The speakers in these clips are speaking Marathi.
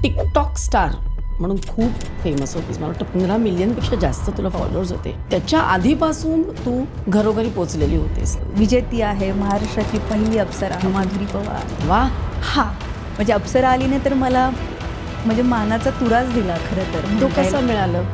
टिकटॉक स्टार म्हणून खूप फेमस होतीस. मला वाटतं 15 मिलियनपेक्षा जास्त तुला फॉलोअर्स होते. त्याच्या आधीपासून तू घरोघरी पोचलेली होतीस. विजेती आहे महाराष्ट्रातली पहिली अप्सरा माधुरी पवार. वा, हा म्हणजे अप्सरा आली नाही तर मला म्हणजे मानाचा तुराच दिला खरं तर. तो कसं मिळालं?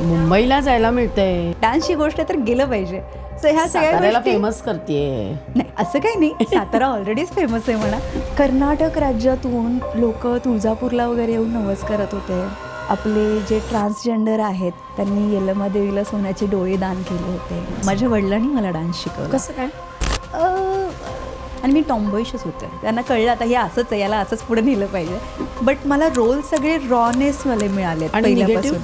मुंबईला जायला मिळतंय, डान्सची गोष्ट तर गेलं पाहिजे. सो ह्या सगळ्या साताऱ्याला गोष्टी फेमस करतेय. नाही असं काही नाही. सातारा ऑलरेडीच फेमस आहे म्हणा. कर्नाटक राज्यातून लोक तुळजापूरला वगैरे येऊन नवस करत होते. आपले जे ट्रान्सजेंडर आहेत त्यांनी यल्लमा देवीला सोन्याचे डोळे दान केले होते. माझ्या वडिलांनी मला डान्स शिकवला. कसं काय? आणि मी टॉम्बॉईशच होते. त्यांना कळलं आता हे असंच आहे, याला असंच पुढे नेलं पाहिजे. बट मला रोल सगळे रॉनेसवाले मिळाले पहिल्यापासून.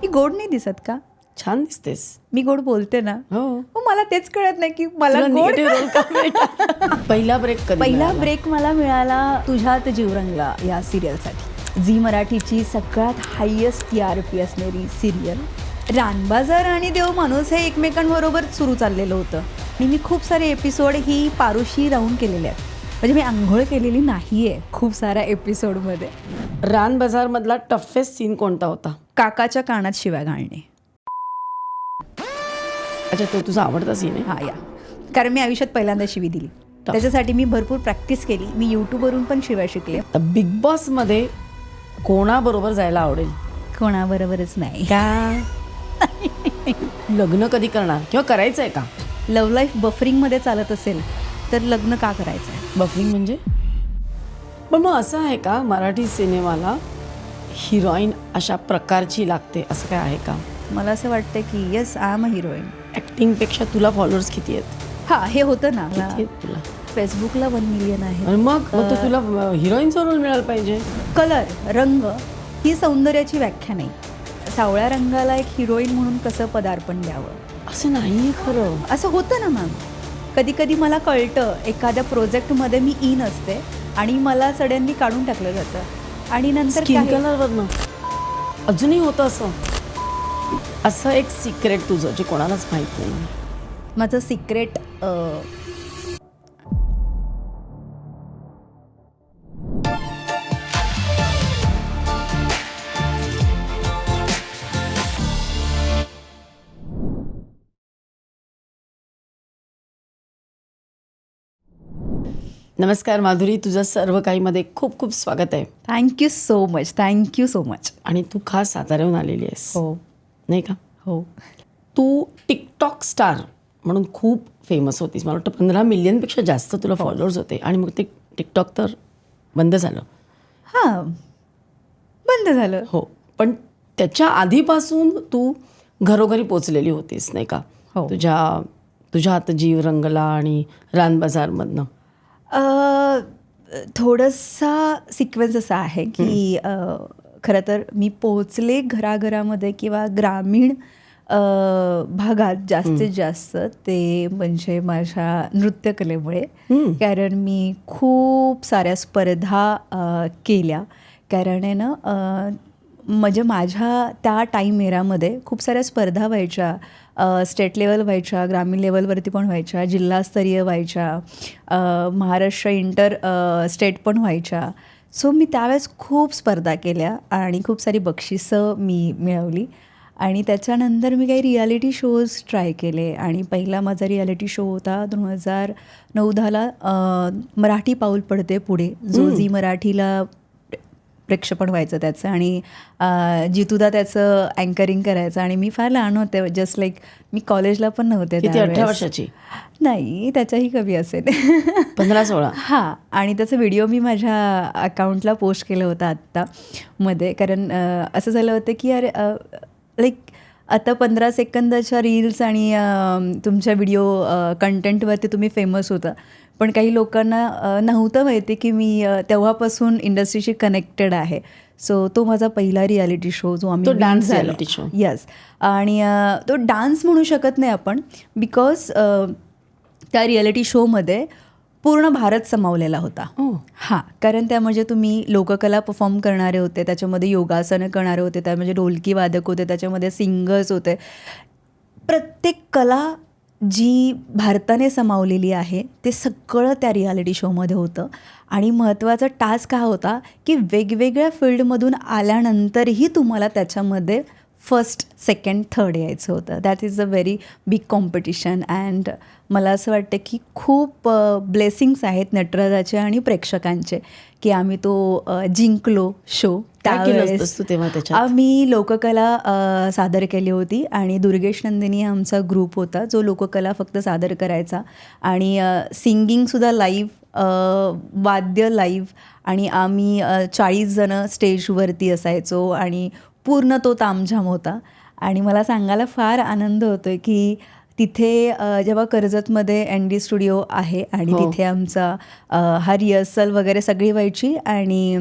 मी गोड नाही दिसत का? छान दिसतेस. मी गोड बोलते ना. हो, मला तेच कळत नाही की मला गोड. निगेटिव्ह रोल का मिळाला? पहिला ब्रेक कधी पहिला मिळाला? ब्रेक मला मिळाला तुझ्यात जीव रंगला या सिरियलसाठी. झी मराठीची सगळ्यात हायेस्ट TRP असणारी सिरियल. रानबाजार आणि देव माणूस हे एकमेकांबरोबर सुरू चाललेलं होतं आणि मी खूप सारे एपिसोड ही पारुशी राहून केलेले आहेत. म्हणजे मी आंघोळ केलेली नाही आहे खूप साऱ्या एपिसोडमध्ये. रान बाजार मधला टफेस्ट सीन कोणता होता? काकाच्या कानात शिव्या घालणे. अच्छा, तो तुझा आवडता सीन आहे? हा या कारण मी आयुष्यात पहिल्यांदा शिवी दिली. त्याच्यासाठी मी भरपूर प्रॅक्टिस केली. मी यूट्यूबवरून पण शिव्या शिकले. बिग बॉस मध्ये कोणाबरोबर जायला आवडेल? कोणाबरोबरच नाही. का? लग्न कधी करणार किंवा करायचंय का? लव्ह लाईफ बफरिंगमध्ये चालत असेल तर लग्न का करायचं आहे? बफरिंग म्हणजे? पण मग असं आहे का मराठी सिनेमाला हिरोईन अशा प्रकारची लागते असं काय आहे का? मला असं वाटतं की yes I am a heroine. ॲक्टिंगपेक्षा तुला फॉलोअर्स किती आहेत? हां हे होतं ना. किती आहेत तुला? फेसबुकला 1 मिलियन आहे. आणि मग तो तुला हिरोईनचा रोल मिळाला पाहिजे. कलर रंग ही सौंदर्याची व्याख्या नाही. सावळ्या रंगाला एक हिरोईन म्हणून कसं पदार्पण द्यावं असं नाही खरं. असं होतं ना मॅम. कधी कधी मला कळतं एखाद्या प्रोजेक्टमध्ये मी इन असते आणि मला सडनली काढून टाकलं जातं आणि नंतर स्किन कलरवरनं अजूनही होतं असं. असं एक सिक्रेट तुझं जे कोणालाच माहीत नाही. माझं सिक्रेट नमस्कार माधुरी, तुझं सर्व काहीमध्ये खूप खूप स्वागत आहे. Thank you so much. Thank you so much. आणि तू खास साताऱ्याहून आलेली आहेस. हो नाही का? हो. तू टिकटॉक स्टार म्हणून खूप फेमस होतीस. मला वाटतं 15 मिलियनपेक्षा जास्त तुला फॉलोअर्स होते. आणि मग ते टिकटॉक तर बंद झालं. हां बंद झालं. हो, पण त्याच्या आधीपासून तू घरोघरी पोचलेली होतीस नाही का? हो. तुझ्या हात जीव रंगला आणि रान बाजारमधनं. थोडासा सिक्वेन्स असा आहे की खरं तर मी पोचले घराघरामध्ये किंवा ग्रामीण भागात जास्तीत जास्त ते म्हणजे माझ्या नृत्यकलेमुळे. कारण मी खूप साऱ्या स्पर्धा केल्या. कारण आहे ना म्हणजे माझ्या त्या टाईम एरामध्ये खूप साऱ्या स्पर्धा व्हायच्या. स्टेट लेवल व्हायच्या, ग्रामीण लेवलवरती पण व्हायच्या, जिल्हास्तरीय व्हायच्या, महाराष्ट्र इंटर स्टेट पण व्हायच्या. सो मी त्यावेळेस खूप स्पर्धा केल्या आणि खूप सारी बक्षिसं मी मिळवली. आणि त्याच्यानंतर मी काही रियालिटी शोज ट्राय केले. आणि पहिला माझा रियालिटी शो होता 2009-10ला मराठी पाऊल पडते पुढे, जो झी मराठीला प्रेक्षेपण व्हायचं त्याचं. आणि जितूदा त्याचं अँकरिंग करायचं. आणि मी फार लहान होते, जस्ट लाईक मी कॉलेजला पण नव्हते. 18 वर्षाची? नाही, त्याच्याही कमी असेल. 15-16. हां. आणि त्याचा व्हिडिओ मी माझ्या अकाउंटला पोस्ट केलं होतं आत्ता मध्ये. कारण असं झालं होतं की यार लाईक आता 15 सेकंदाच्या रील्स आणि तुमच्या व्हिडिओ कंटेंटवरती तुम्ही फेमस होता. पण काही लोकांना नव्हतं माहिती की मी तेव्हापासून इंडस्ट्रीशी कनेक्टेड आहे. सो तो माझा पहिला रियालिटी शो जो आम्ही डान्स रियालिटी शो. येस. आणि तो डान्स म्हणू शकत नाही आपण बिकॉज त्या रियालिटी शोमध्ये पूर्ण भारत सामावलेला होता. हां. कारण त्यामध्ये तुम्ही लोककला परफॉर्म करणारे होते, त्याच्यामध्ये योगासनं करणारे होते, त्यामध्ये ढोलकी वादक होते, त्याच्यामध्ये सिंगर्स होते. प्रत्येक कला जी भारताने सामावलेली आहे ते सगळं त्या रियालिटी शोमध्ये होतं. आणि महत्त्वाचा टास्क हा होता की वेगवेगळ्या फील्डमधून आल्यानंतरही तुम्हाला त्याच्यामध्ये फर्स्ट, सेकंड, थर्ड यायचं होतं. That is a very big competition. And मला असं वाटतं की खूप ब्लेसिंग्स आहेत नटराजाचे आणि प्रेक्षकांचे की आम्ही तो जिंकलो शो. काय केलं होतंस तू तेव्हा त्याच्यात? आम्ही लोककला सादर केली होती आणि दुर्गेश नंदिनी आमचा ग्रुप होता जो लोककला फक्त सादर करायचा आणि सिंगिंगसुद्धा लाईव्ह, वाद्य लाईव्ह. आणि आम्ही 40 जणं स्टेजवरती असायचो आणि पूर्ण तो तामझाम होता. आणि मला सांगायला फार आनंद होतो आहे की तिथे जेव्हा कर्जतमध्ये ND स्टुडिओ आहे आणि तिथे आमचा हा रिहर्सल वगैरे सगळी व्हायची. आणि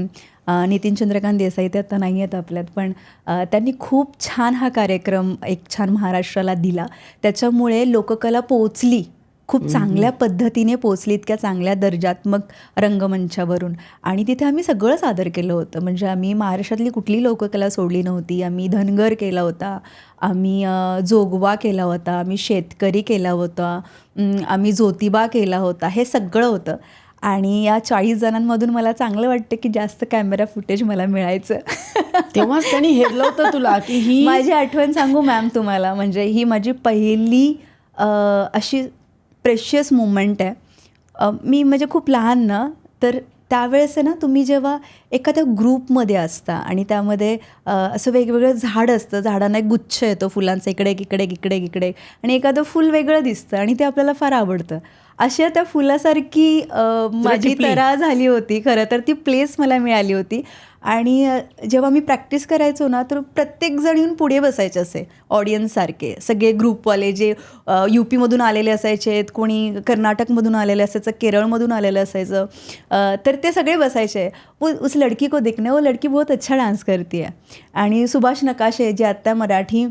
नितीन चंद्रकांत देसाई ते आता नाही आहेत आपल्यात, पण त्यांनी खूप छान हा कार्यक्रम एक छान महाराष्ट्राला दिला. त्याच्यामुळे लोककला पोचली, खूप चांगल्या पद्धतीने पोचली, इतक्या चांगल्या दर्जात्मक रंगमंचावरून. आणि तिथे आम्ही सगळं सादर केलं होतं. म्हणजे आम्ही महाराष्ट्रातली कुठली लोककला सोडली नव्हती. आम्ही धनगर केला होता, आम्ही जोगवा केला होता, आम्ही शेतकरी केला होता, आम्ही ज्योतिबा केला होता. हे सगळं होतं. आणि या 40 जणांमधून मला चांगलं वाटतं की जास्त कॅमेरा फुटेज मला मिळायचं. तेव्हाच त्यांनी हेरलं होतं तुला की ही माझी आठवण सांगू मॅम तुम्हाला, म्हणजे ही माझी पहिली अशी प्रेशियस मुमेंट आहे. मी म्हणजे खूप लहान ना, तर त्यावेळेस आहे ना, तुम्ही जेव्हा एखाद्या ग्रुपमध्ये असता आणि त्यामध्ये असं वेगवेगळं झाड असतं, झाडांना एक गुच्छ येतो फुलांचा, इकडे इकडे इकडे इकडे, आणि एखादं फुल वेगळं दिसतं आणि ते आपल्याला फार आवडतं. अशा त्या फुलासारखी माझी टिपली. तरा झाली होती. खरं तर ती प्लेस मला मिळाली होती. आणि जेव्हा मी प्रॅक्टिस करायचो ना, तर प्रत्येकजण येऊन पुढे बसायचे असे ऑडियन्ससारखे. सगळे ग्रुपवाले जे UPमधून आलेले असायचे, कोणी कर्नाटकमधून आलेले असायचं, केरळमधून आलेलं असायचं, तर ते सगळे बसायचे. उस लडकी को देखने, वो लडकी बहुत अच्छा डान्स करती है. आणि सुभाष नकाशे जे आत्ता मराठी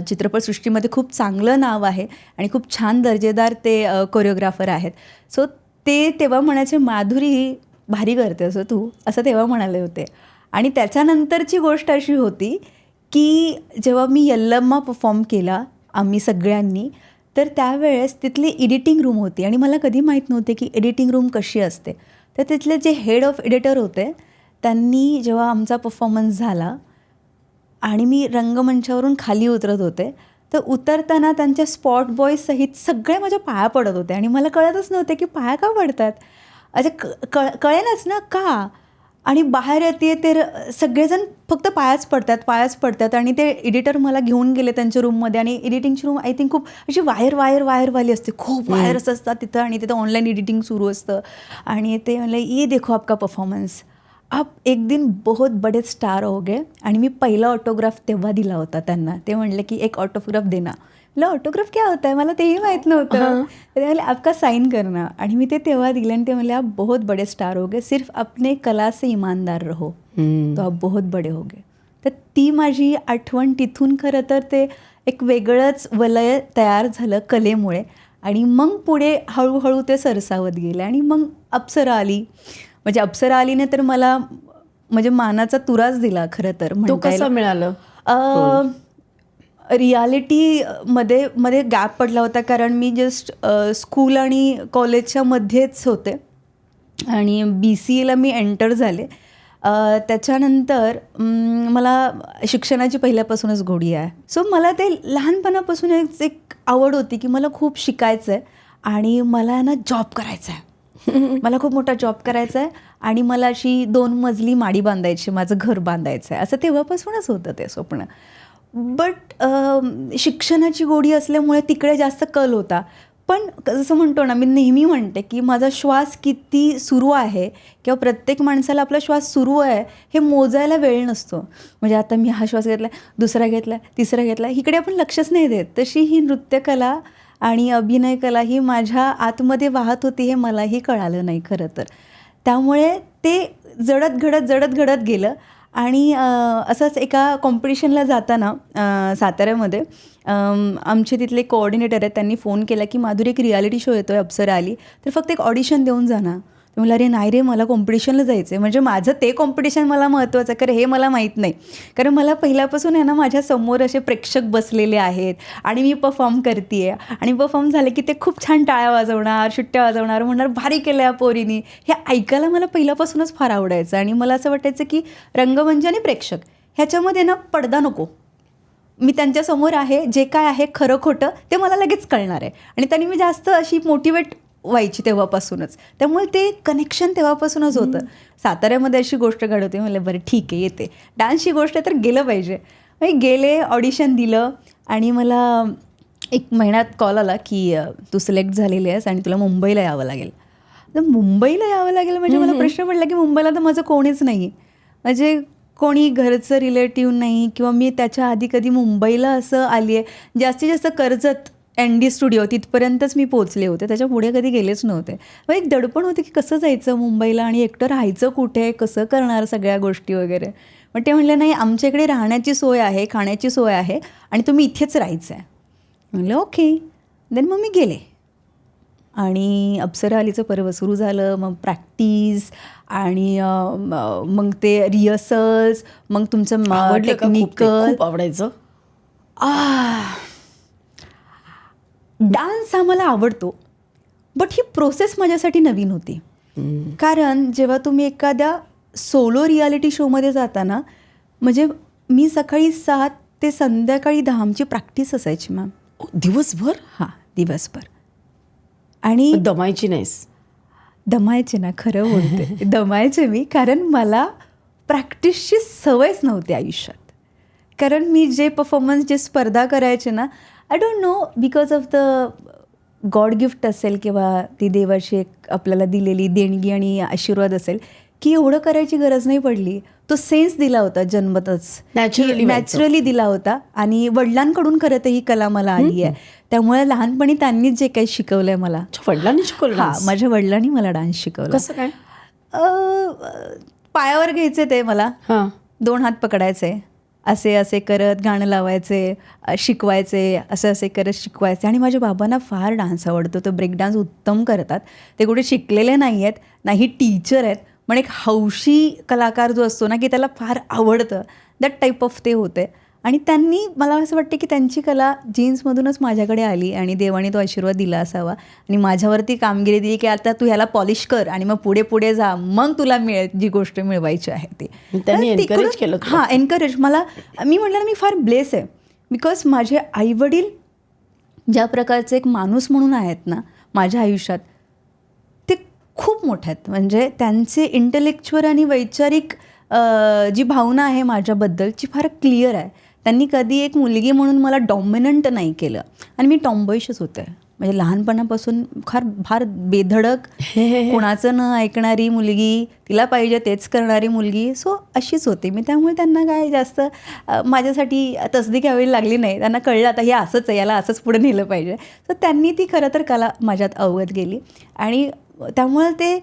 चित्रपटसृष्टीमध्ये खूप चांगलं नाव आहे आणि खूप छान दर्जेदार ते कोरिओग्राफर आहेत. सो ते तेव्हा म्हणायचे, माधुरी भारी करते असं तू, असं तेव्हा म्हणाले होते. आणि त्याच्यानंतरची गोष्ट अशी होती की जेव्हा मी यल्लम्मा परफॉर्म केला आम्ही सगळ्यांनी, तर त्यावेळेस तिथली एडिटिंग रूम होती आणि मला कधी माहीत नव्हते की एडिटिंग रूम कशी असते. तर तिथले जे हेड ऑफ एडिटर होते त्यांनी जेव्हा आमचा परफॉर्मन्स झाला आणि मी रंगमंचावरून खाली उतरत होते, तर उतरताना त्यांच्या स्पॉट बॉयसहित सगळे माझ्या पाया पडत होते आणि मला कळतच नव्हते की पाया का पडतात. अच्छा कळेनच ना का. आणि बाहेर येते तर सगळेजण फक्त पायाच पडतात आणि ते एडिटर मला घेऊन गेले त्यांच्या रूममध्ये. आणि एडिटिंगची रूम आय थिंक खूप अशी वायरवाली असते, खूप वायर्स असतात तिथं, आणि तिथं ऑनलाईन एडिटिंग सुरू असतं. आणि ते म्हणले, ये देखो आपका परफॉर्मन्स, आप एक दिन बहुत बड़े स्टार हो गए. आणि मी पहिला ऑटोग्राफ तेव्हा दिला होता त्यांना. ते म्हणले की एक ऑटोग्राफ देना. मला ऑटोग्राफ क्या होता है, मला तेही माहीत नव्हतं. ते म्हणले आपका साइन करना. आणि मी ते तेव्हा दिलं आणि ते म्हणले, आप बहुत बड़े स्टार हो गए, सिर्फ अपने कला से ईमानदार रहो तो आप बहुत बड़े हो गए. तर ती माझी आठवण, तिथून खरं तर ते एक वेगळंच वलय तयार झालं कलेमुळे. आणि मग पुढे हळूहळू ते सरसावत गेले. आणि मग अप्सरा आली. म्हणजे अप्सरा आलीने तर मला म्हणजे मानाचा तुराच दिला खरं तर. तो कसं मिळालं? रियालिटीमध्ये गॅप पडला होता, कारण मी जस्ट स्कूल आणि कॉलेजच्या मध्येच होते आणि BCAला मी एंटर झाले. त्याच्यानंतर मला शिक्षणाची पहिल्यापासूनच गोडी आहे. सो मला ते लहानपणापासूनच एक आवड होती की मला खूप शिकायचं आहे आणि मला ना जॉब करायचा आहे. मला खूप मोठा जॉब करायचा आहे आणि मला अशी 2 मजली माडी बांधायची, माझं घर बांधायचं आहे, असं तेव्हापासूनच होतं ते स्वप्न. बट शिक्षणाची गोडी असल्यामुळे तिकडे जास्त कल होता. पण जसं म्हणतो ना, मी नेहमी म्हणते की माझा श्वास किती सुरू आहे किंवा प्रत्येक माणसाला आपला श्वास सुरू आहे हे मोजायला वेळ नसतो. म्हणजे आता मी हा श्वास घेतला, दुसरा घेतला, तिसरा घेतला, इकडे आपण लक्षच नाही देत. तशी ही नृत्यकला आणि अभिनय कला ही माझ्या आतमध्ये वाहत होती हे मलाही कळालं नाही खरं तर. त्यामुळे ते जडत घडत गेलं. आणि असंच एका कॉम्पिटिशनला जाताना साताऱ्यामध्ये आमचे तिथले कोऑर्डिनेटर आहेत, त्यांनी फोन केला की माधुरी एक रियालिटी शो येतो आहे, अप्सरा आली, तर फक्त एक ऑडिशन देऊन जा ना. तर म्हणलं अरे नाही रे मला कॉम्पिटिशनला जायचं आहे. म्हणजे माझं ते कॉम्पिटिशन मला महत्त्वाचं आहे, कारण हे मला माहीत नाही. कारण मला पहिल्यापासून आहे ना माझ्या समोर असे प्रेक्षक बसलेले आहेत आणि मी परफॉर्म करते आहे आणि परफॉर्म झालं की ते खूप छान टाळ्या वाजवणार, शिट्ट्या वाजवणार, म्हणणार भारी केलं या पोरीनी. हे ऐकायला मला पहिल्यापासूनच फार आवडायचं आणि मला असं वाटायचं की रंगमंच आणि प्रेक्षक ह्याच्यामध्ये ना पडदा नको. मी त्यांच्यासमोर आहे, जे काय आहे खरं खोटं ते मला लगेच कळणार आहे. आणि त्यांनी मी जास्त अशी मोटिवेट व्हायची तेव्हापासूनच. त्यामुळे ते कनेक्शन तेव्हापासूनच होतं. साताऱ्यामध्ये अशी गोष्ट घडवते, म्हणलं बरं ठीक आहे येते. डान्सची गोष्ट तर गेलं पाहिजे. मी गेले, ऑडिशन दिलं आणि मला 1 महिन्यात कॉल आला की तू सिलेक्ट झालेली आहेस आणि तुला मुंबईला यावं लागेल. तर मुंबईला यावं लागेल म्हणजे मला प्रश्न पडला की मुंबईला तर माझं कोणीच नाही, म्हणजे कोणी घरचं रिलेटिव्ह नाही किंवा मी त्याच्या आधी कधी मुंबईला असं आली आहे. जास्तीत जास्त कर्जत ND स्टुडिओ तिथपर्यंतच मी पोचले होते, त्याच्या पुढे कधी गेलेच नव्हते. मग एक दडपण होते की कसं जायचं मुंबईला आणि एकटं राहायचं कुठे, कसं करणार सगळ्या गोष्टी वगैरे. मग ते म्हणले नाही आमच्या इकडे राहण्याची सोय आहे, खाण्याची सोय आहे आणि तुम्ही इथेच राहायचं आहे. म्हणलं ओके. देन मग मी गेले आणि अप्सरा अलीचं पर्व सुरू झालं. मग प्रॅक्टिस आणि मग ते रिहर्सल्स, मग तुमचं टेक्निकल. खूप आवडायचं. डान्स हा मला आवडतो, बट ही प्रोसेस माझ्यासाठी नवीन होती. कारण जेव्हा तुम्ही एखाद्या सोलो रियालिटी शोमध्ये जाता ना, म्हणजे मी सकाळी 7 ते संध्याकाळी 10 आमची प्रॅक्टिस असायची मॅम. दिवसभर? हां दिवसभर. आणि दमायची नाहीस? दमायचे ना, खरं बोलते दमायचे मी, कारण मला प्रॅक्टिसची सवयच नव्हती आयुष्यात. कारण मी जे परफॉर्मन्स, जे स्पर्धा करायचे ना, I don't know because of the God gift असेल किंवा ती देवाची एक आपल्याला दिलेली देणगी आणि आशीर्वाद असेल की एवढं करायची गरज नाही पडली. तो सेन्स दिला होता जन्मतच, नॅचरली दिला होता. आणि वडिलांकडून खरं तर ही कला मला आली आहे. त्यामुळे लहानपणी त्यांनीच जे काही शिकवलं आहे मला. वडिलांनी शिकवलं? हां, माझ्या वडिलांनी मला डान्स शिकवला. कसं काय? पायावर घ्यायचे ते मला, 2 हात पकडायचे, असे असे करत गाणं लावायचे, शिकवायचे, असे करत शिकवायचे. आणि माझ्या बाबांना फार डान्स आवडतो, तो ब्रेक डान्स उत्तम करतात. ते कुठे शिकलेले नाही आहेत, नाही टीचर आहेत, पण एक हौशी कलाकार जो असतो ना की त्याला फार आवडतं, दॅट टाईप ऑफ ते होते. आणि त्यांनी, मला असं वाटतं की त्यांची कला जीन्समधूनच माझ्याकडे आली आणि देवाने तो आशीर्वाद दिला असावा आणि माझ्यावरती कामगिरी दिली की आता तू ह्याला पॉलिश कर आणि मग पुढे पुढे जा, मग तुला मिळेल जी गोष्ट मिळवायची आहे ती. त्यांनी एनकरेज केलं? हां, एनकरेज. मी म्हटलं ना मी फार ब्लेस आहे, बिकॉज माझे आईवडील ज्या प्रकारचे एक माणूस म्हणून आहेत ना माझ्या आयुष्यात, ते खूप मोठे आहेत. म्हणजे त्यांचे इंटेलेक्च्युअल आणि वैचारिक जी भावना आहे माझ्याबद्दलची फार क्लिअर आहे. त्यांनी कधी एक मुलगी म्हणून मला डॉमिनंट नाही केलं आणि मी टॉम्बॉईशच होते. म्हणजे लहानपणापासून फार बेधडक, कोणाचं न ऐकणारी मुलगी, तिला पाहिजे तेच करणारी मुलगी. सो अशीच होते मी. त्यामुळे त्यांना काय जास्त माझ्यासाठी तसदी घ्यावी लागली नाही. त्यांना कळलं आता हे असंच आहे, याला असंच पुढे नेलं पाहिजे. सो त्यांनी ती खरं तर कला माझ्यात अवगत गेली आणि त्यामुळं ते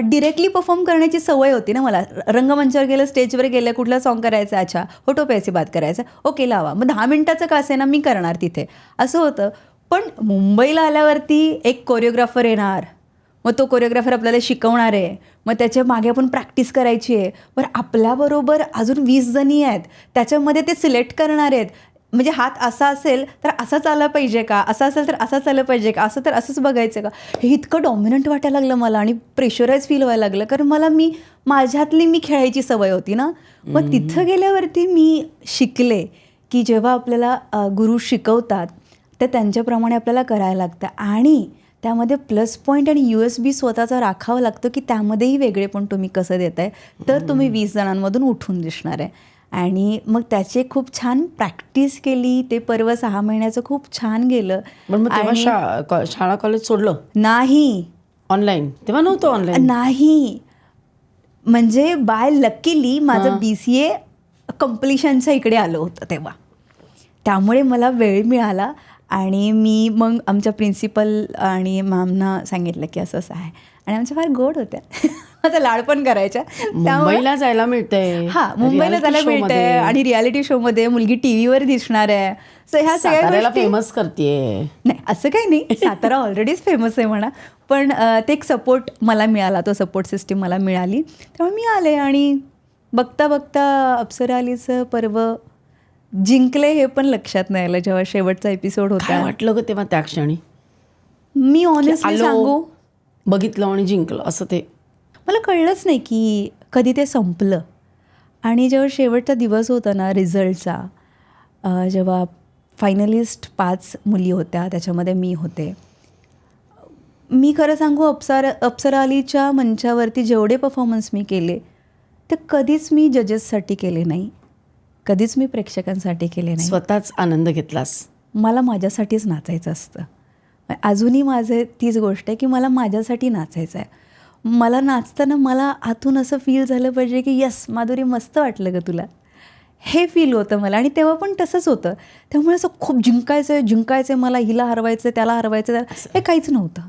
डिरेक्टली परफॉर्म करण्याची सवय होती ना मला. रंगमंचावर गेलं, स्टेजवर गेलं, कुठलं सॉन्ग करायचं, अच्छा होटो पैसे बात करायचं, ओके लावा, मग 10 मिनिटाचं का असे ना मी करणार तिथे, असं होतं. पण मुंबईला आल्यावरती एक कोरिओग्राफर येणार, मग तो कोरिओग्राफर आपल्याला शिकवणार आहे, मग त्याच्या मागे आपण प्रॅक्टिस करायची आहे. बरं आपल्याबरोबर अजून 20 जणी आहेत, त्याच्यामध्ये ते सिलेक्ट करणार आहेत. म्हणजे हात असा असेल तर असाच आला पाहिजे का, असा असेल तर असाच आलं पाहिजे का, असं तर असंच बघायचं का. हे इतकं डॉमिनंट वाटायला लागलं मला आणि प्रेशराईज फील व्हायला लागलं, कारण मला माझ्यातली मी खेळायची सवय होती ना. मग तिथं गेल्यावरती मी शिकले की जेव्हा आपल्याला गुरु शिकवतात तर त्यांच्याप्रमाणे आपल्याला करायला लागतं आणि त्यामध्ये प्लस पॉईंट आणि USB स्वतःचा राखावा लागतो की त्यामध्येही वेगळेपण तुम्ही कसं देताय, तर तुम्ही 20 जणांमधून उठून दिसणार आहे. आणि मग त्याची खूप छान प्रॅक्टिस केली. ते पर्व 6 महिन्याचं खूप छान गेलं. पण मग तेव्हा शाळा कॉलेज सोडलं? नाही. ऑनलाईन? तेव्हा नव्हतं ऑनलाईन? नाही. म्हणजे बाय लकीली माझं BCA कम्प्लिशनच्या इकडे आलं होतं तेव्हा, त्यामुळे मला वेळ मिळाला. आणि मी मग आमच्या प्रिन्सिपल आणि मॅमना सांगितलं की असं असं आहे आणि आमच्या फार गोड होत्या. माझा लाड पण करायच्या. त्यामुळे मुंबईला जायला मिळतंय, हा, मुंबईला reality जायला show मिळतंय मध्ये. आणि रियालिटी शो मध्ये मुलगी टीव्हीवर दिसणार आहे. सो ह्या सगळ्या साताऱ्याला गोष्टी फेमस करतेय. नाही, असं काही नाही, सातारा ऑलरेडीच फेमस आहे म्हणा, पण ते एक सपोर्ट मला मिळाला, तो सपोर्ट सिस्टीम मला मिळाली. त्यामुळे मी आले आणि बघता बघता अप्सरा अलीचं पर्व जिंकले हे पण लक्षात नाही आलं जेव्हा शेवटचा एपिसोड काय होता. वाटलं ग तेव्हा त्या क्षणी? मी ऑनेस्टली आलो, सांगू, बघितलं आणि जिंकलं असं ते? मला कळलंच नाही की कधी ते संपलं. आणि जेव्हा शेवटचा दिवस होता ना रिझल्टचा, जेव्हा फायनलिस्ट 5 मुली होत्या, त्याच्यामध्ये मी होते. मी खरं सांगू, अप्सरा अलीच्या मंचावरती जेवढे परफॉर्मन्स मी केले ते कधीच मी जजेससाठी केले नाही, कधीच मी प्रेक्षकांसाठी केले नाही. स्वतःच आनंद घेतलास? मला माझ्यासाठीच नाचायचं असतं. अजूनही माझे तीच गोष्ट आहे की मला माझ्यासाठी नाचायचं आहे. मला नाचताना मला आतून असं फील झालं पाहिजे की यस माधुरी, मस्त वाटलं ग तुला, हे फील होतं मला. आणि तेव्हा पण तसंच होतं. त्यामुळे असं खूप जिंकायचं आहे मला, हिला हरवायचं आहे, त्याला हरवायचं आहे, हे काहीच नव्हतं,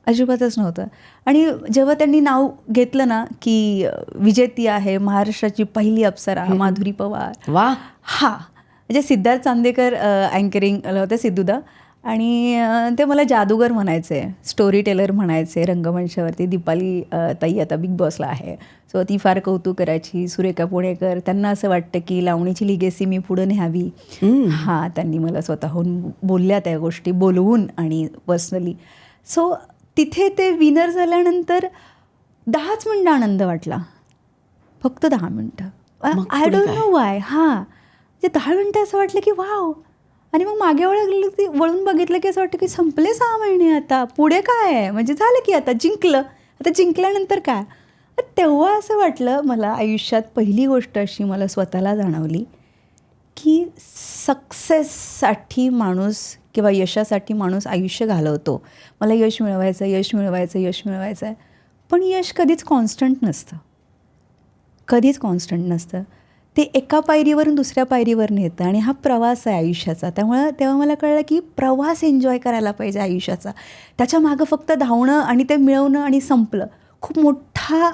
अजिबातच नव्हतं. आणि जेव्हा त्यांनी नाव घेतलं ना की विजेती आहे महाराष्ट्राची पहिली अप्सरा माधुरी पवार, वा, हा, म्हणजे सिद्धार्थ चांदेकर अँकरिंग होते, सिद्धूदा, आणि ते मला जादूगर म्हणायचे, स्टोरी टेलर म्हणायचे रंगमंचावरती. दीपाली ताई आता बिग बॉसला आहे, सो ती फार कौतुक करायची. सुरेखा पुणेकर, त्यांना असं वाटतं की लावणीची लिगेसी मी पुढं न्यावी. हां, त्यांनी मला स्वतःहून बोलल्या त्या गोष्टी, बोलवून आणि पर्सनली. सो तिथे ते विनर झाल्यानंतर 10च मिनटं आनंद वाटला, फक्त 10 मिनटं. I don't know Y. हां, म्हणजे 10 मिनटं असं वाटलं की वाव. आणि मग मागे वळून बघितलं की असं वाटतं की संपले 6 महिने, आता पुढे काय आहे, म्हणजे झालं की आता जिंकलं, आता जिंकल्यानंतर काय. तेव्हा असं वाटलं मला, आयुष्यात पहिली गोष्ट अशी मला स्वतःला जाणवली की सक्सेससाठी माणूस किंवा यशासाठी माणूस आयुष्य घालवतो. मला यश मिळवायचं आहे, पण यश कधीच कॉन्स्टंट नसतं, कधीच कॉन्स्टंट नसतं. ते एका पायरीवरून दुसऱ्या पायरीवर नेतं आणि हा प्रवास आहे आयुष्याचा. त्यामुळं तेव्हा मला कळलं की प्रवास एन्जॉय करायला पाहिजे आयुष्याचा. त्याच्या मागं फक्त धावणं आणि ते मिळवणं आणि संपलं, खूप मोठा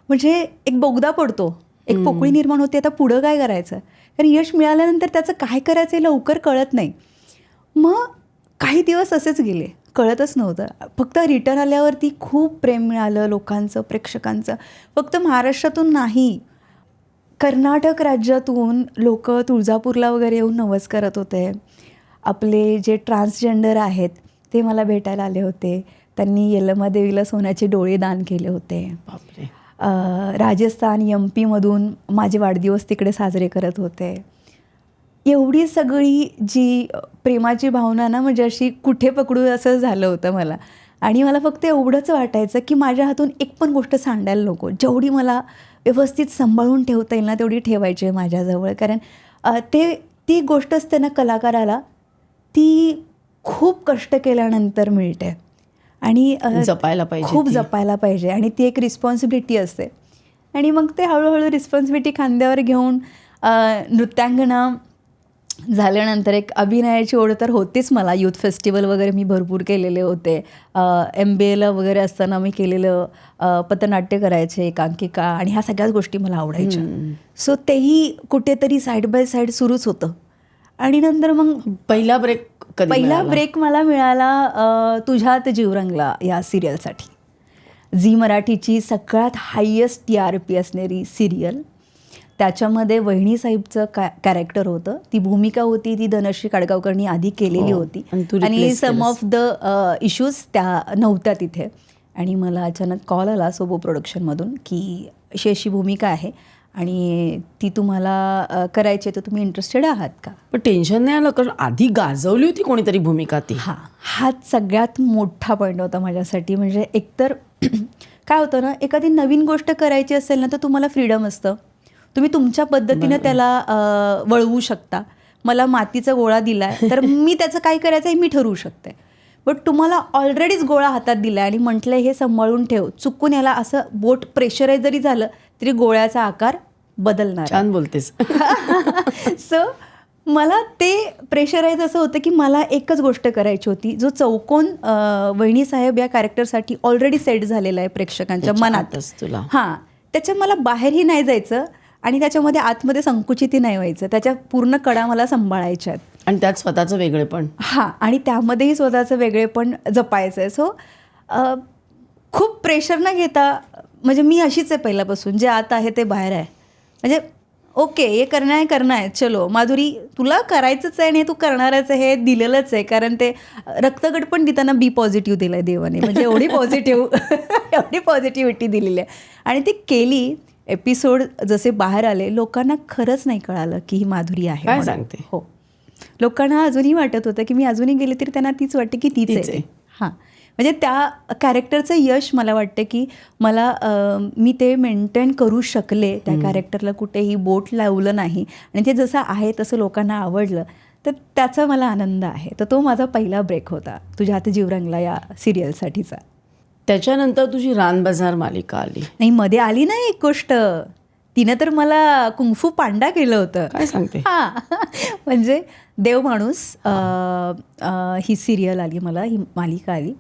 म्हणजे एक बोगदा पडतो, एक पोकळी निर्माण होते. आता पुढं काय करायचं, कारण यश मिळाल्यानंतर त्याचं काय करायचं हे लवकर कळत नाही. मग काही दिवस असेच गेले, कळतच नव्हतं. फक्त रिटर्न आल्यावरती खूप प्रेम मिळालं लोकांचं, प्रेक्षकांचं. फक्त महाराष्ट्रातून नाही, कर्नाटक राज्यातून लोक तुळजापूरला वगैरे येऊन नवस करत होते. आपले जे ट्रान्सजेंडर आहेत ते मला भेटायला आले होते. त्यांनी यल्लमा देवीला सोन्याचे डोळे दान केले होते. बापरे. राजस्थान, MP मधून माझे वाढदिवस तिकडे साजरे करत होते. एवढी सगळी जी प्रेमाची भावना ना, म्हणजे अशी कुठे पकडू असं झालं होतं मला. आणि मला फक्त एवढंच वाटायचं की माझ्या हातून एक पण गोष्ट सांडायला नको, जेवढी मला व्यवस्थित सांभाळून ठेवता येईल ना तेवढी ठेवायची आहे माझ्याजवळ. कारण ती गोष्ट असते ना कलाकाराला, ती खूप कष्ट केल्यानंतर मिळते आणि जपायला पाहिजे, खूप जपायला पाहिजे, आणि ती एक रिस्पॉन्सिबिलिटी असते. आणि मग ते हळूहळू रिस्पॉन्सिबिलिटी खांद्यावर घेऊन नृत्यांगना झाल्यानंतर एक अभिनयाची ओढ तर होतीच मला. यूथ फेस्टिवल वगैरे मी भरपूर केलेले होते. MBAला वगैरे असताना मी केलेलं पथनाट्य करायचे, एकांकिका, आणि ह्या सगळ्याच गोष्टी मला आवडायच्या. सो तेही कुठेतरी साईड बाय साईड सुरूच होतं. आणि नंतर मग पहिला ब्रेक मला मिळाला तुझ्यात जीव रंगला या सिरियलसाठी. झी मराठीची सगळ्यात हायेस्ट TRP असणारी सिरियल. त्याच्यामध्ये वहिनी साहेबचं कॅरेक्टर होतं. ती भूमिका होती ती धनश्री काडगावकरनी आधी केलेली होती, आणि सम ऑफ द इश्यूज त्या नव्हत्या तिथे. आणि मला अचानक कॉल आला सोबो प्रोडक्शनमधून की अशी भूमिका आहे आणि ती तुम्हाला करायची, तर तुम्ही इंटरेस्टेड आहात का. पण टेन्शन नाही आलं, कारण आधी गाजवली होती कोणीतरी भूमिका ती. हाच सगळ्यात मोठा पॉईंट होता माझ्यासाठी. म्हणजे एकतर काय होतं ना, एखादी नवीन गोष्ट करायची असेल ना तर तुम्हाला फ्रीडम असतं, तुम्ही तुमच्या पद्धतीनं त्याला वळवू शकता. मला मातीचा गोळा दिला आहे तर मी त्याचं काय करायचं हे मी ठरवू शकते. बट तुम्हाला ऑलरेडीच गोळा हातात दिला आहे आणि म्हटलं हे सांभाळून ठेव, चुकून याला असं बोट प्रेशराईज जरी झालं तरी गोळ्याचा आकार बदलणार. छान बोलतेस. सो मला ते प्रेशराईज असं होतं की मला एकच गोष्ट करायची होती, जो चौकोन वहिनीसाहेब या कॅरेक्टरसाठी ऑलरेडी सेट झालेला आहे प्रेक्षकांच्या मनात. आतच तुला हां, त्याच्या मला बाहेरही नाही जायचं आणि त्याच्यामध्ये आतमध्ये संकुचितही नाही व्हायचं. त्याच्या पूर्ण कडा मला सांभाळायच्या आहेत आणि त्यात स्वतःचं वेगळेपण. हां, आणि त्यामध्येही स्वतःचं वेगळेपण जपायचं आहे. सो खूप प्रेशर न घेता, म्हणजे मी अशीच आहे पहिल्यापासून, जे आत आहे ते बाहेर आहे. म्हणजे ओके, हे करणं आहे, चलो माधुरी तुला करायचंच आहे आणि तू करणारच आहे, हे दिलेलंच आहे. कारण ते रक्तगट पण देताना बी पॉझिटिव्ह दिलं आहे देवाने, म्हणजे एवढी पॉझिटिव्हिटी दिलेली आहे. आणि ती केली. एपिसोड जसे बाहेर आले, लोकांना खरंच नाही कळालं की ही माधुरी आहे. काय सांगते? हो, लोकांना अजूनही वाटत होतं की मी अजूनही गेले तरी त्यांना तीच वाटते की तीच आहे. हां, म्हणजे त्या कॅरेक्टरचं यश मला वाटतं की मला मी ते मेंटेन करू शकले. त्या कॅरेक्टरला कुठेही बोट लावलं नाही आणि ते जसं आहे तसं लोकांना आवडलं, तर त्याचा मला आनंद आहे. तर तो माझा पहिला ब्रेक होता तुझ्या हाती जीव रंगला या सिरियलसाठीचा. त्याच्यानंतर तुझी रानबजार मालिका आली. नाही, मध्ये आली नाही एक गोष्ट, तिनं तर मला कुंगफू पांडा केलं होतं. काय सांगते? हां, म्हणजे देव माणूस ही सिरियल आली, मला ही मालिका आली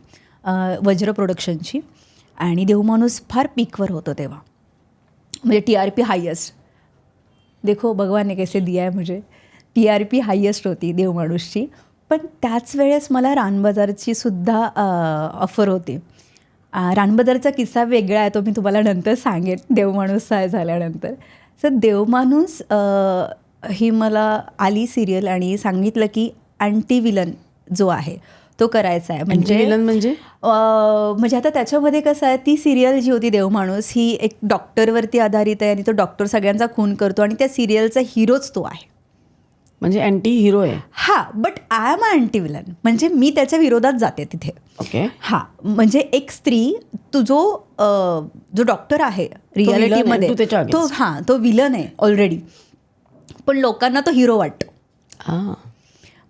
वज्र प्रोडक्शनची. आणि देवमाणूस फार पीकवर होतं तेव्हा, म्हणजे TRP हायेस्ट. देखो भगवान ने कैसे दिया है मुझे. TRP हायेस्ट होती देवमाणूसची. पण त्याच वेळेस मला रानबाजारची सुद्धा ऑफर होती. रानबाजारचा किस्सा वेगळा आहे, तो मी तुम्हाला नंतर सांगेन देवमाणूस झाल्यानंतर. सर देवमाणूस ही मला आली सिरियल आणि सांगितलं की अँटी विलन जो आहे तो करायचा आहे. म्हणजे आता त्याच्यामध्ये कसं आहे, ती सिरियल जी होती देवमाणूस ही एक डॉक्टरवरती आधारित आहे आणि तो डॉक्टर सगळ्यांचा खून करतो आणि त्या सिरियलचा हिरोच तो आहे. म्हणजे अँटी हिरो आहे. हां, but I am a anti villain, म्हणजे मी त्याच्या विरोधात जाते तिथे. ओके. हां, म्हणजे एक स्त्री, जो डॉक्टर आहे रियालिटीमध्ये तो विलन आहे ऑलरेडी, पण लोकांना तो हिरो वाटतो.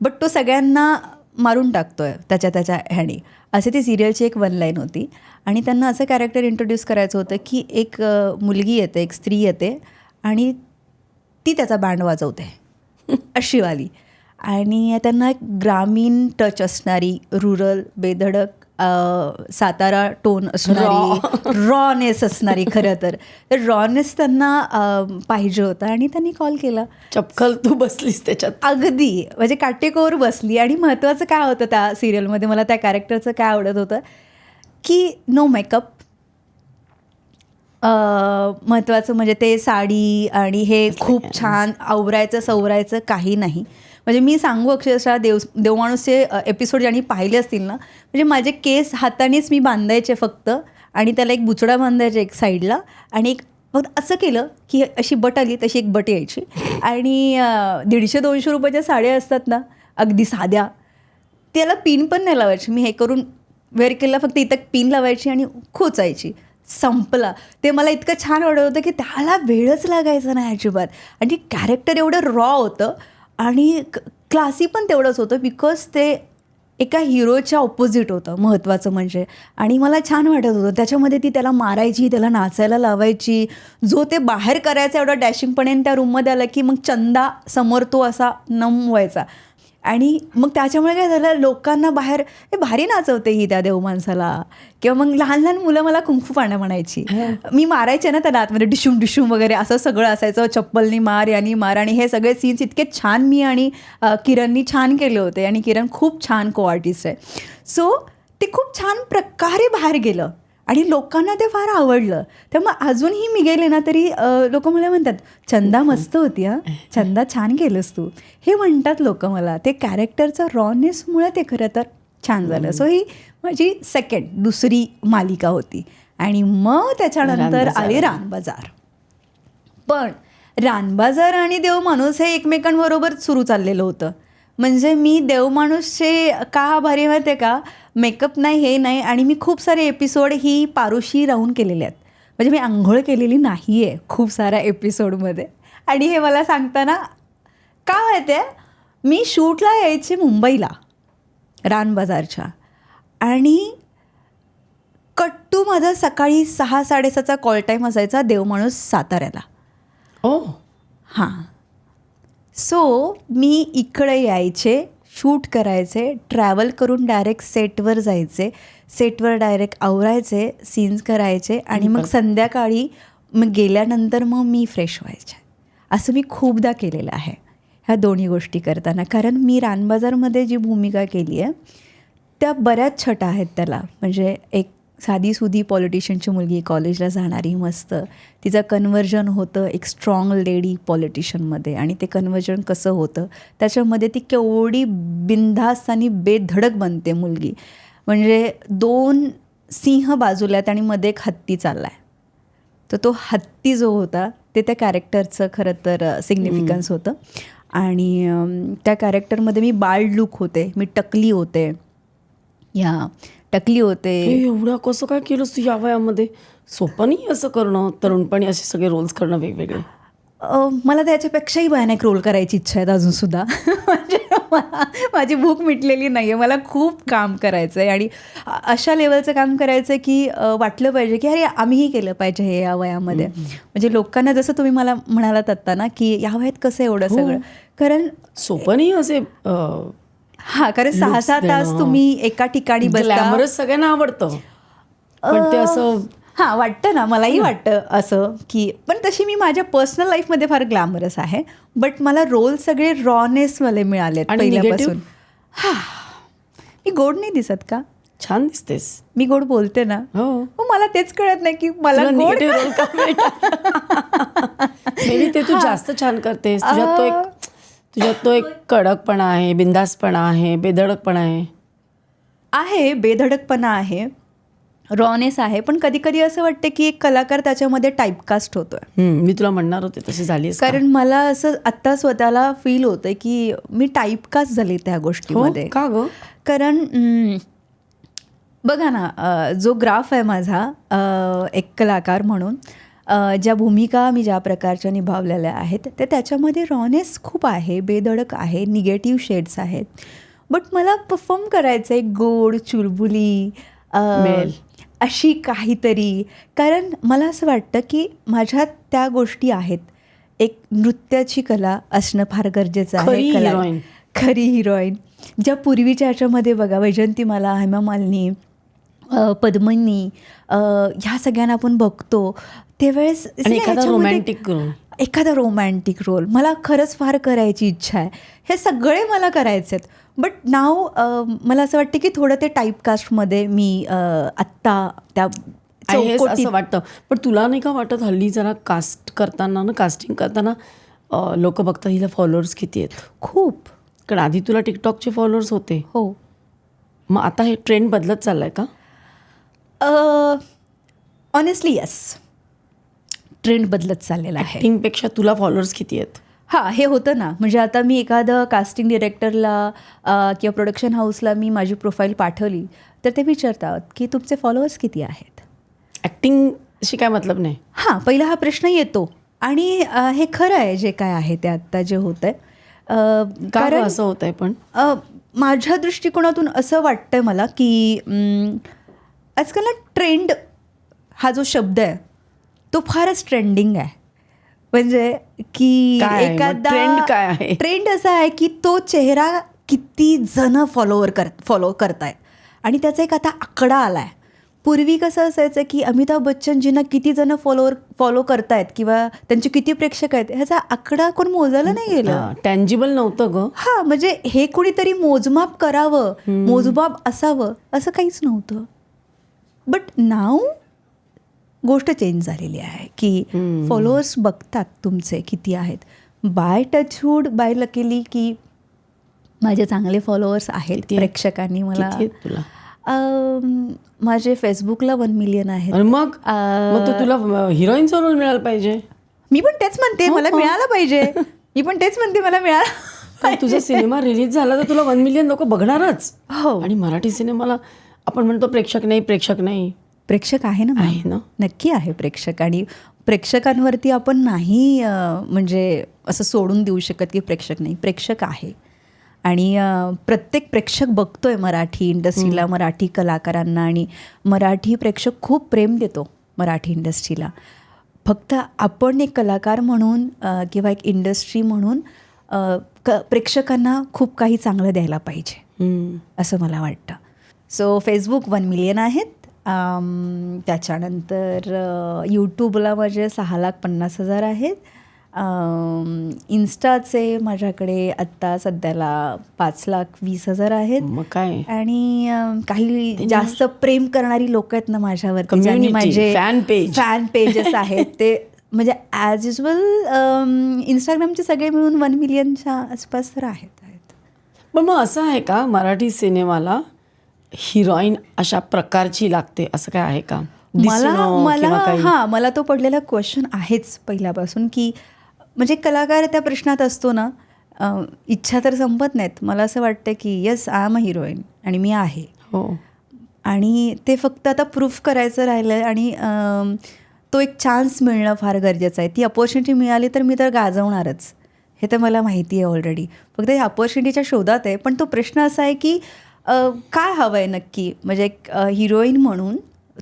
बट तो सगळ्यांना मारून टाकतोय त्याच्या ह्याने. असे ती सिरियलची एक वन लाईन होती आणि त्यांना असं कॅरेक्टर इंट्रोड्यूस करायचं होतं की एक मुलगी येते, एक स्त्री येते आणि ती त्याचा बँड वाजवते अशीवाली. आणि त्यांना एक ग्रामीण टच असणारी, रुरल, बेधडक, सातारा टोन असणारी, रॉनेस असणारी. खरं तर रॉनेस त्यांना पाहिजे होता आणि त्यांनी कॉल केला. चपखल तू बसलीस त्याच्यात. अगदी, म्हणजे काटेकोर बसली. आणि महत्त्वाचं काय होतं त्या सिरियलमध्ये, मला त्या कॅरेक्टरचं काय आवडत होतं की नो मेकअप. महत्त्वाचं म्हणजे ते साडी आणि हे खूप छान आवरायचं सवरायचं काही नाही. म्हणजे मी सांगू अक्षरशः देवमाणूसचे एपिसोड ज्यांनी पाहिले असतील ना, म्हणजे माझे केस हातानेच मी बांधायचे फक्त आणि त्याला एक बुचडा बांधायचे एक साईडला आणि एक फक्त असं केलं की अशी बट आली तशी एक बट यायची. आणि 150-200 रुपयाच्या साड्या असतात ना अगदी साध्या, त्याला पिन पण नाही लावायची. मी हे करून वेअर केलं, फक्त इथं पिन लावायची आणि खोचायची, संपला. ते मला इतकं छान आवडत होतं की त्याला वेळच लागायचा नाही अजिबात. आणि कॅरेक्टर एवढं रॉ होतं आणि क्लासी पण तेवढंच होतं, बिकॉज ते एका हिरोच्या ऑपोजिट होतं महत्त्वाचं म्हणजे. आणि मला छान वाटत होतं त्याच्यामध्ये. ती त्याला मारायची, त्याला नाचायला लावायची, जो ते बाहेर करायचा एवढा डॅशिंगपणे. त्या रूममध्ये आला की मग चंदा समोर तो असा नम व्हायचा. आणि मग त्याच्यामुळे काय झालं, लोकांना बाहेर हे भारी नाचवते ही त्या देव माणसाला. किंवा मग लहान लहान मुलं मला कुंफू पांडा म्हणायची. मी मारायचे ना त्याला आतमध्ये, डिशूम डिशूम वगैरे असं सगळं असायचं. चप्पलनी मार, यांनी मार. आणि हे सगळे सीन्स इतके छान मी आणि किरणनी छान केले होते. आणि किरण खूप छान को आर्टिस्ट आहे. सो ते खूप छान प्रकारे बाहेर गेलं आणि लोकांना ते फार आवडलं. त्यामुळे अजूनही मी गेले ना तरी लोक मला म्हणतात, चंदा मस्त होती हां, चंदा छान केलंस तू, हे म्हणतात लोक मला. ते कॅरेक्टरचं रॉनेसमुळे ते खरं तर छान झालं. सो ही माझी दुसरी मालिका होती. आणि मग त्याच्यानंतर आली रानबाजार. पण रानबाजार आणि देवमाणूस हे एकमेकांबरोबर सुरू चाललेलं होतं. म्हणजे मी देवमाणूसचे का आभारी माहिती आहे का, मेकअप नाही, हे नाही. आणि मी खूप सारे एपिसोड ही पारुशी राहून केलेले आहेत. म्हणजे मी आंघोळ केलेली नाही आहे खूप साऱ्या एपिसोडमध्ये. आणि हे मला सांगताना का माहिती आहे, मी शूटला यायचे मुंबईला रानबाजारच्या आणि कट्टू माझा सकाळी 6-6:30चा कॉल टाईम असायचा देवमाणूस साताऱ्याला. ओ हां, सो मी इकडे यायचे, शूट करायचे, ट्रॅव्हल करून डायरेक्ट सेटवर जायचे, सेटवर डायरेक्ट आवरायचे, सीन्स करायचे आणि मग संध्याकाळी मग गेल्यानंतर मग मी फ्रेश व्हायचे. असं मी खूपदा केलेलं आहे ह्या दोन्ही गोष्टी करताना. कारण मी रानबाजारमध्ये जी भूमिका केली आहे त्या बऱ्याच छटा आहेत त्याला. म्हणजे एक साधीसुधी पॉलिटिशियनची मुलगी, कॉलेजला जाणारी, मस्त, तिचं कन्व्हर्जन होतं एक स्ट्रॉंग लेडी पॉलिटिशियनमध्ये. आणि ते कन्व्हर्जन कसं होतं त्याच्यामध्ये ती केवढी बिनधास्त आणि बेधडक बनते मुलगी. म्हणजे 2 सिंह बाजूला आहेत आणि मध्ये एक हत्ती चालला आहे. तर तो हत्ती जो होता ते त्या कॅरेक्टरचं खरं तर सिग्निफिकन्स होतं. आणि त्या कॅरेक्टरमध्ये मी बाल्ड लूक होते, मी टकली होते, टकली होते. एवढं कसं काय केलंस तू या वयामध्ये? सोपं नाही असं करणं, तरुणपणी असे सगळे रोल्स करणं वेगवेगळे. मला त्याच्यापेक्षाही भयानक रोल करायची इच्छा आहे अजूनसुद्धा. म्हणजे माझी भूक मिटलेली नाही आहे. मला खूप काम करायचं आहे आणि अशा लेवलचं काम करायचं आहे की वाटलं पाहिजे की अरे आम्हीही केलं पाहिजे हे या वयामध्ये. म्हणजे लोकांना जसं तुम्ही मला म्हणालात आत्ता ना की या वयात कसं एवढं सगळं, कारण सोपं नाही असे हां, कारण 6-6 तास तुम्ही एका ठिकाणी बसता. ग्लॅमरस सगळ्यांना आवडतं पण ते असं हां वाटतं ना, मलाही वाटतं असं की, पण तशी मी माझ्या पर्सनल लाईफमध्ये फार ग्लॅमरस आहे. बट मला रोल सगळे रॉनेसवाले मिळालेत पहिल्यापासून. हां, मी गोड नाही दिसत का? छान दिसतेस. मी गोड बोलते ना. हो, मला तेच कळत नाही की मला गोड निगेटिव्ह रोल का मिळतात. मे ते तू जास्त छान करतेस. तुझ्यात तो एक कडकपणा आहे, बिंदासपणा आहे, बेधडकपणा आहे, बेधडकपणा आहे, रॉनेस आहे. पण कधी कधी असं वाटतं की एक कलाकार त्याच्यामध्ये टाईपकास्ट होतोय. मी तुला म्हणणार होते तशी झाली. कारण मला असं आत्ता स्वतःला फील होतं की मी टाईपकास्ट झाली त्या गोष्टीमध्ये. का गं? कारण बघा ना, जो ग्राफ आहे माझा एक कलाकार म्हणून, ज्या भूमिका मी ज्या प्रकारच्या निभावलेल्या आहेत ते त्याच्यामध्ये रॉनेस खूप आहे, बेधडक आहे, निगेटिव्ह शेड्स आहेत. बट मला परफॉर्म करायचं आहे गोड, चुलबुली, अशी काहीतरी. कारण मला असं वाटतं की माझ्यात त्या गोष्टी आहेत. एक नृत्याची कला असणं फार गरजेचं आहे. खरी हिरोईन ज्या पूर्वीच्या ह्याच्यामध्ये बघा, वैजंतीमाला, हेमा मालिनी, पद्मिनी, ह्या सगळ्यांना आपण बघतो त्यावेळेस एखादा रोमॅन्टिक रोल मला खरंच फार करायची इच्छा आहे. हे सगळे मला करायचे आहेत. बट नाव मला असं वाटतं की थोडं ते टाईपकास्टमध्ये मी आत्ता त्या असं वाटतं. पण तुला नाही का वाटत हल्ली जरा कास्टिंग करताना लोक बघतात हिला फॉलोअर्स किती आहेत? खूप. कारण आधी तुला टिकटॉकचे फॉलोअर्स होते. हो. मग आता हे ट्रेंड बदलत चाललाय का? ऑनेस्टली येस, ट्रेंड बदलत चाललेला आहे. ॲक्टिंगपेक्षा तुला फॉलोअर्स किती आहेत? हां, हे होतं ना. म्हणजे आता मी एखादं कास्टिंग डिरेक्टरला किंवा प्रोडक्शन हाऊसला मी माझी प्रोफाईल पाठवली तर ते विचारतात की तुमचे फॉलोअर्स किती आहेत. ॲक्टिंगशी काय मतलब नाही. हां, पहिला हा प्रश्न येतो. आणि हे खरं आहे जे काय आहे ते आत्ता जे होतं आहे. कारण असं होत आहे. पण माझ्या दृष्टिकोनातून असं वाटतं मला की आजकाल ना ट्रेंड हा जो शब्द आहे तो फारच ट्रेंडिंग आहे. म्हणजे की एखादा ट्रेंड काय आहे? ट्रेंड असा आहे की तो चेहरा किती जण फॉलो करतायत आणि त्याचा एक आता आकडा आला आहे. पूर्वी कसं असायचं की अमिताभ बच्चनजींना किती जण फॉलो करतायत किंवा त्यांचे किती प्रेक्षक आहेत ह्याचा आकडा कोण मोजायला नाही गेलं. टँजिबल नव्हतं ग. हां, म्हणजे हे कुणीतरी मोजमाप करावं, मोजमाप असावं असं काहीच नव्हतं. बट नाव गोष्ट चेंज झालेली आहे की फॉलोअर्स बघतात तुमचे किती आहेत. बाय टचवूड, बाय लकीली की माझे चांगले फॉलोअर्स आहेत. प्रेक्षकांनी मला तुला माझे फेसबुकला 1 मिलियन आहेत. मग तुला हिरोईनचा रोल मिळाला पाहिजे. मी पण तेच म्हणते मला मिळाला पाहिजे. मी पण तेच म्हणते मला मिळाला. तुझा सिनेमा रिलीज झाला तर तुला 1 मिलियन लोक बघणारच. हो. आणि मराठी सिनेमाला आपण म्हणतो प्रेक्षक नाही. प्रेक्षक आहे ना. आहे ना, नक्की आहे प्रेक्षक. आणि प्रेक्षकांवरती आपण नाही म्हणजे असं सोडून देऊ शकत की प्रेक्षक नाही. प्रेक्षक आहे आणि प्रत्येक प्रेक्षक बघतोय मराठी इंडस्ट्रीला, मराठी कलाकारांना. आणि मराठी प्रेक्षक खूप प्रेम देतो मराठी इंडस्ट्रीला. फक्त आपण एक कलाकार म्हणून किंवा एक इंडस्ट्री म्हणून प्रेक्षकांना खूप काही चांगलं द्यायला पाहिजे हम्म. असं मला वाटतं. सो फेसबुक 1 मिलियन आहेत. त्याच्यानंतर यूट्यूबला माझे 6,50,000 आहेत. इन्स्टाचे माझ्याकडे आत्ता सध्याला 5,20,000 आहेत. मग काय आणि काही जास्त प्रेम करणारी लोक आहेत ना माझ्यावरती, ज्यांनी Community, माझे fan page. पेजेस आहेत ते म्हणजे ॲज युजल इंस्टाग्रामचे सगळे मिळून 1 मिलियनच्या आसपास तर आहेत. पण मग असं आहे का मराठी सिनेमाला हिरोईन अशा प्रकारची लागते असं काय आहे का? मला तो पडलेला क्वेश्चन आहेच पहिल्यापासून, की म्हणजे कलाकार त्या प्रश्नात असतो ना, इच्छा तर संपत नाहीत. मला असं वाटतं की yes I am a heroine आणि मी आहे. हो. आणि ते फक्त आता प्रूफ करायचं राहिलं आहे आणि तो एक चान्स मिळणं फार गरजेचं आहे. ती अपॉर्च्युनिटी मिळाली तर मी तर गाजवणारच, हे तर मला माहिती आहे ऑलरेडी. फक्त या अपॉर्च्युनिटीच्या शोधात आहे. पण तो प्रश्न असा आहे की काय हवं आहे नक्की, म्हणजे एक हिरोईन म्हणून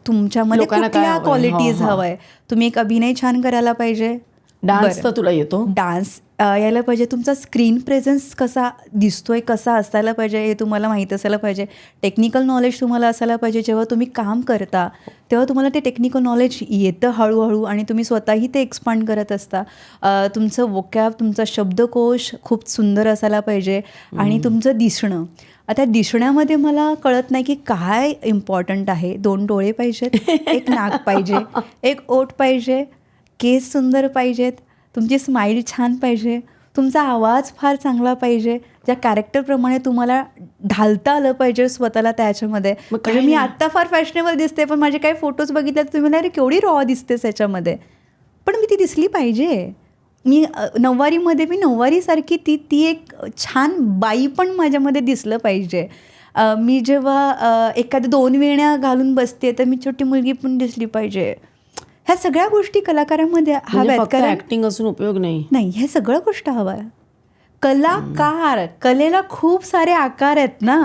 तुमच्यामध्ये कुठल्या क्वालिटीज हवं आहे. तुम्ही एक अभिनय छान करायला पाहिजे, डान्स तर तुला येतो, डान्स यायला पाहिजे, तुमचा स्क्रीन प्रेझेन्स कसा दिसतोय कसा असायला पाहिजे हे तुम्हाला माहीत असायला पाहिजे, टेक्निकल नॉलेज तुम्हाला असायला पाहिजे. जेव्हा तुम्ही काम करता तेव्हा तुम्हाला ते टेक्निकल नॉलेज येतं हळूहळू आणि तुम्ही स्वतःही ते एक्सपांड करत असता. तुमचं वोकॅब, तुमचा शब्दकोश खूप सुंदर असायला पाहिजे आणि तुमचं दिसणं. आता दिसण्यामध्ये मला कळत नाही की काय इम्पॉर्टंट आहे. 2 डोळे पाहिजेत, एक नाक पाहिजे, एक ओठ पाहिजे, केस सुंदर पाहिजेत, तुमची स्माईल छान पाहिजे, तुमचा आवाज फार चांगला पाहिजे, ज्या कॅरेक्टरप्रमाणे तुम्हाला ढालता आलं पाहिजे स्वतःला त्याच्यामध्ये. म्हणजे मी आत्ता फार फॅशनेबल दिसते, पण माझे काही फोटोज बघितले तर तुम्ही अरे केवढी रॉ दिसतेस याच्यामध्ये, पण मी ती दिसली पाहिजे. मी नऊवारीमध्ये मी नऊवारीसारखी ती एक छान बाई पण माझ्यामध्ये दिसलं पाहिजे. मी जेव्हा एखाद्या 2 वेण्या घालून बसते तर मी छोटी मुलगी पण दिसली पाहिजे. ह्या सगळ्या गोष्टी कलाकारामध्ये हव्यात. फक्त ऍक्टिंग असून उपयोग नाही, ह्या सगळ्या गोष्टी हव्या. कलाकार, कलेला खूप सारे आकार आहेत ना,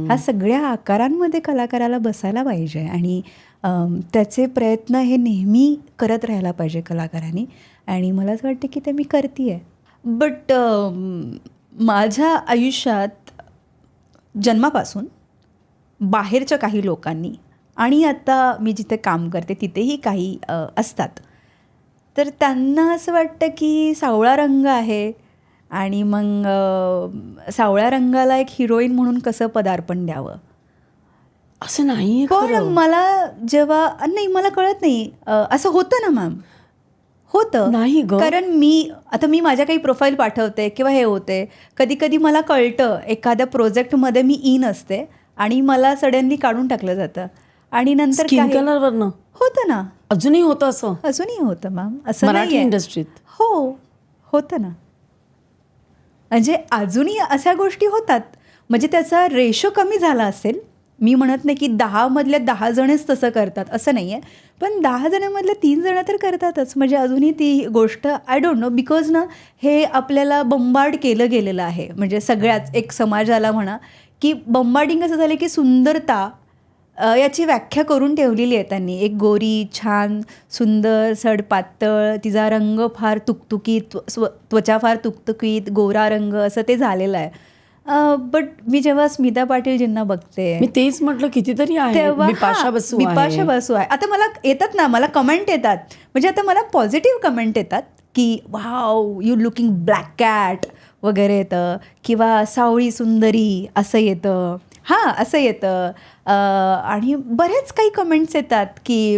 ह्या सगळ्या आकारांमध्ये कलाकाराला बसायला पाहिजे आणि त्याचे प्रयत्न हे नेहमी करत राहायला पाहिजे कलाकारांनी. आणि मला असं वाटतं की ते मी करते आहे. बट माझ्या आयुष्यात जन्मापासून बाहेरच्या काही लोकांनी आणि आता मी जिथे काम करते तिथेही काही असतात, तर त्यांना असं वाटतं की सावळा रंग आहे आणि मग सावळ्या रंगाला एक हिरोईन म्हणून कसं पदार्पण द्यावं. असं नाही. पण मला जेव्हा नाही मला कळत नाही, असं होतं ना मॅम, होतं नाही ग. कारण मी माझ्या काही प्रोफाईल पाठवते किंवा हे होते, कधी कधी मला कळतं एखाद्या प्रोजेक्टमध्ये मी इन असते आणि मला सडनली काढून टाकलं जातं आणि नंतर स्किन कलरवरनं होतं ना. अजूनही होतं असं? अजूनही होतं मॅम, असं मराठी इंडस्ट्रीत. हो होतं ना. म्हणजे अजूनही अशा गोष्टी होतात. म्हणजे त्याचा रेशो कमी झाला असेल. मी म्हणत नाही की 10 मधल्या 10 जणच तसं करतात असं नाही आहे, पण 10 जणांमधल्या 3 जण तर करतातच. म्हणजे अजूनही ती गोष्ट आय डोंट नो, बिकॉज ना हे आपल्याला बंबार्ड केलं गेलेलं आहे. म्हणजे सगळ्याच एक समाजाला म्हणा की बंबार्डिंग असं झालं की सुंदरता याची व्याख्या करून ठेवलेली आहे त्यांनी. एक गोरी छान सुंदर सडपातळ, तिचा रंग फार तुकतुकीत, त्वचा फार तुकतुकीत, गोरा रंग असं ते झालेलं आहे. बट मी जेव्हा स्मिता पाटीलजींना बघते, मी तेच म्हटलं कितीतरी आहे, तेव्हा बिपाशा बसू आहे. आता मला येतात ना, मला कमेंट येतात, म्हणजे आता मला पॉझिटिव्ह कमेंट येतात की wow you looking black cat वगैरे येतं, किंवा सावळी सुंदरी असं येतं, असं येतं. आणि बरेच काही कमेंट्स येतात की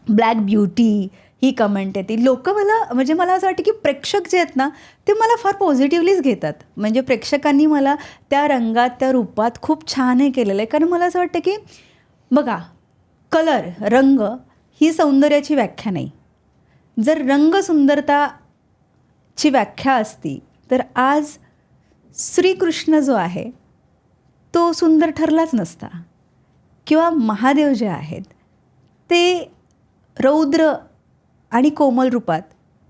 ब्लॅक ब्युटी ही कमेंट येते. लोक मला असं वाटतं की प्रेक्षक जे आहेत ना ते मला फार पॉझिटिव्हलीच घेतात. म्हणजे प्रेक्षकांनी मला त्या रंगात त्या रूपात खूप छान हे केलेलं आहे. कारण मला असं वाटतं की बघा, कलर रंग ही सौंदर्याची व्याख्या नाही. जर रंग सुंदरताची व्याख्या असती तर आज श्रीकृष्ण जो आहे तो सुंदर ठरलाच नसता, किंवा महादेव जे आहेत ते रौद्र आणि कोमल रूपात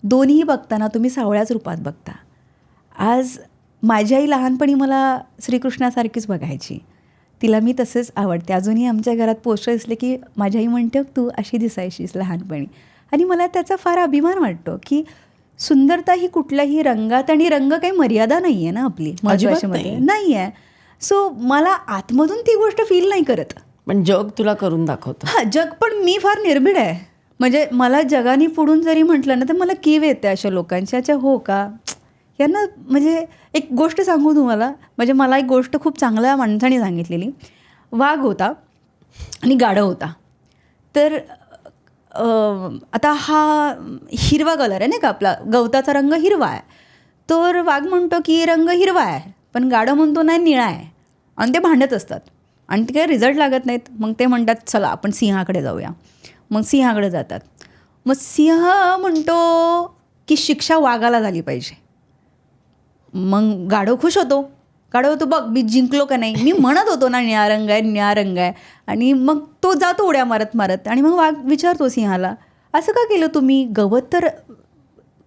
दोन्ही बघताना तुम्ही सावळ्याच रूपात बघता. आज माझी आई लहानपणी मला श्रीकृष्णासारखीच बघायची, तिला मी तसेच आवडते. अजूनही आमच्या घरात पोस्टर दिसले की माझी आई म्हणते तू अशी दिसायचीस लहानपणी, आणि मला त्याचा फार अभिमान वाटतो की सुंदरता ही कुठल्याही रंगात, आणि रंग काही मर्यादा नाही आहे ना आपली महत्त्वाची मध्ये नाही आहे. सो मला आतमधून ती गोष्ट फील नाही करत. पण जग तुला करून दाखवतं. हां, जग पण मी फार निर्भीड आहे. म्हणजे मला जगाने पुढून जरी म्हटलं ना तर मला कीव येते अशा लोकांच्या. अच्छा हो का, यांना म्हणजे एक गोष्ट सांगू तुम्हाला. म्हणजे मला एक गोष्ट खूप चांगल्या माणसाने सांगितलेली. वाघ होता आणि गाढव होता. तर आता हा हिरवा कलर आहे नाही का, आपला गवताचा रंग हिरवा आहे. तर वाघ म्हणतो की रंग हिरवा आहे, पण गाढव म्हणतो नाही निळा आहे. आणि ते भांडत असतात आणि ते काही रिझल्ट लागत नाहीत. मग ते म्हणतात चला आपण सिंहाकडे जाऊया. मग सिंहाकडे जातात. मग सिंह म्हणतो की शिक्षा वाघाला झाली पाहिजे. मग गाढव खुश होतो. गाढव होतो बघ मी जिंकलो का नाही, मी म्हणत होतो ना निळा रंग आहे निळा रंग आहे. आणि मग तो जातो उड्या मारत मारत. आणि मग वाघ विचारतो सिंहाला, असं का केलं तुम्ही, गवत तर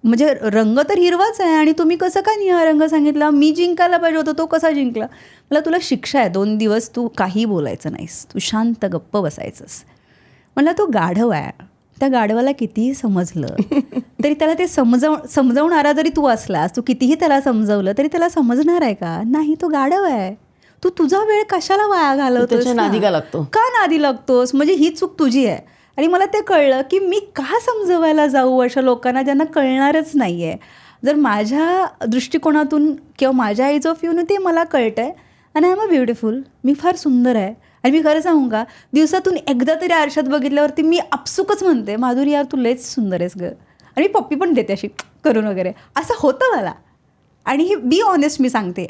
म्हणजे रंग तर हिरवाच आहे आणि तुम्ही कसं काय निळा रंग सांगितला, मी जिंकायला पाहिजे होतं, तो कसा जिंकला. मला तुला शिक्षा आहे, 2 दिवस तू काही बोलायचं नाहीस, तू शांत गप्प बसायचंस. म्हणलं तो गाढव आहे, त्या गाढवाला कितीही समजलं तरी त्याला ते समजवणारा जरी तू असलास, तू कितीही त्याला समजवलं तरी त्याला समजणार आहे का, नाही. तो गाढव आहे, तू तुझा वेळ कशाला वाया घालवतोस, नादी का लागतो, का नादी लागतोस, म्हणजे ही चूक तुझी आहे. आणि मला ते कळलं की मी का समजवायला जाऊ अशा लोकांना ज्यांना कळणारच नाही आहे. जर माझ्या दृष्टिकोनातून किंवा माझ्या आईज ऑफ व्ह्यूनं ते मला कळतं आहे. आणि आय एम अ ब्युटिफुल, मी फार सुंदर आहे. आणि मी खरं सांगू का, दिवसातून एकदा तरी आरशात बघितल्यावरती मी आपसुकच म्हणते माधुरी यार तू लयच सुंदर आहेस गं. आणि मी पप्पी पण देते अशी करून वगैरे, असं होतं मला. आणि हे बी ऑनेस्ट मी सांगते,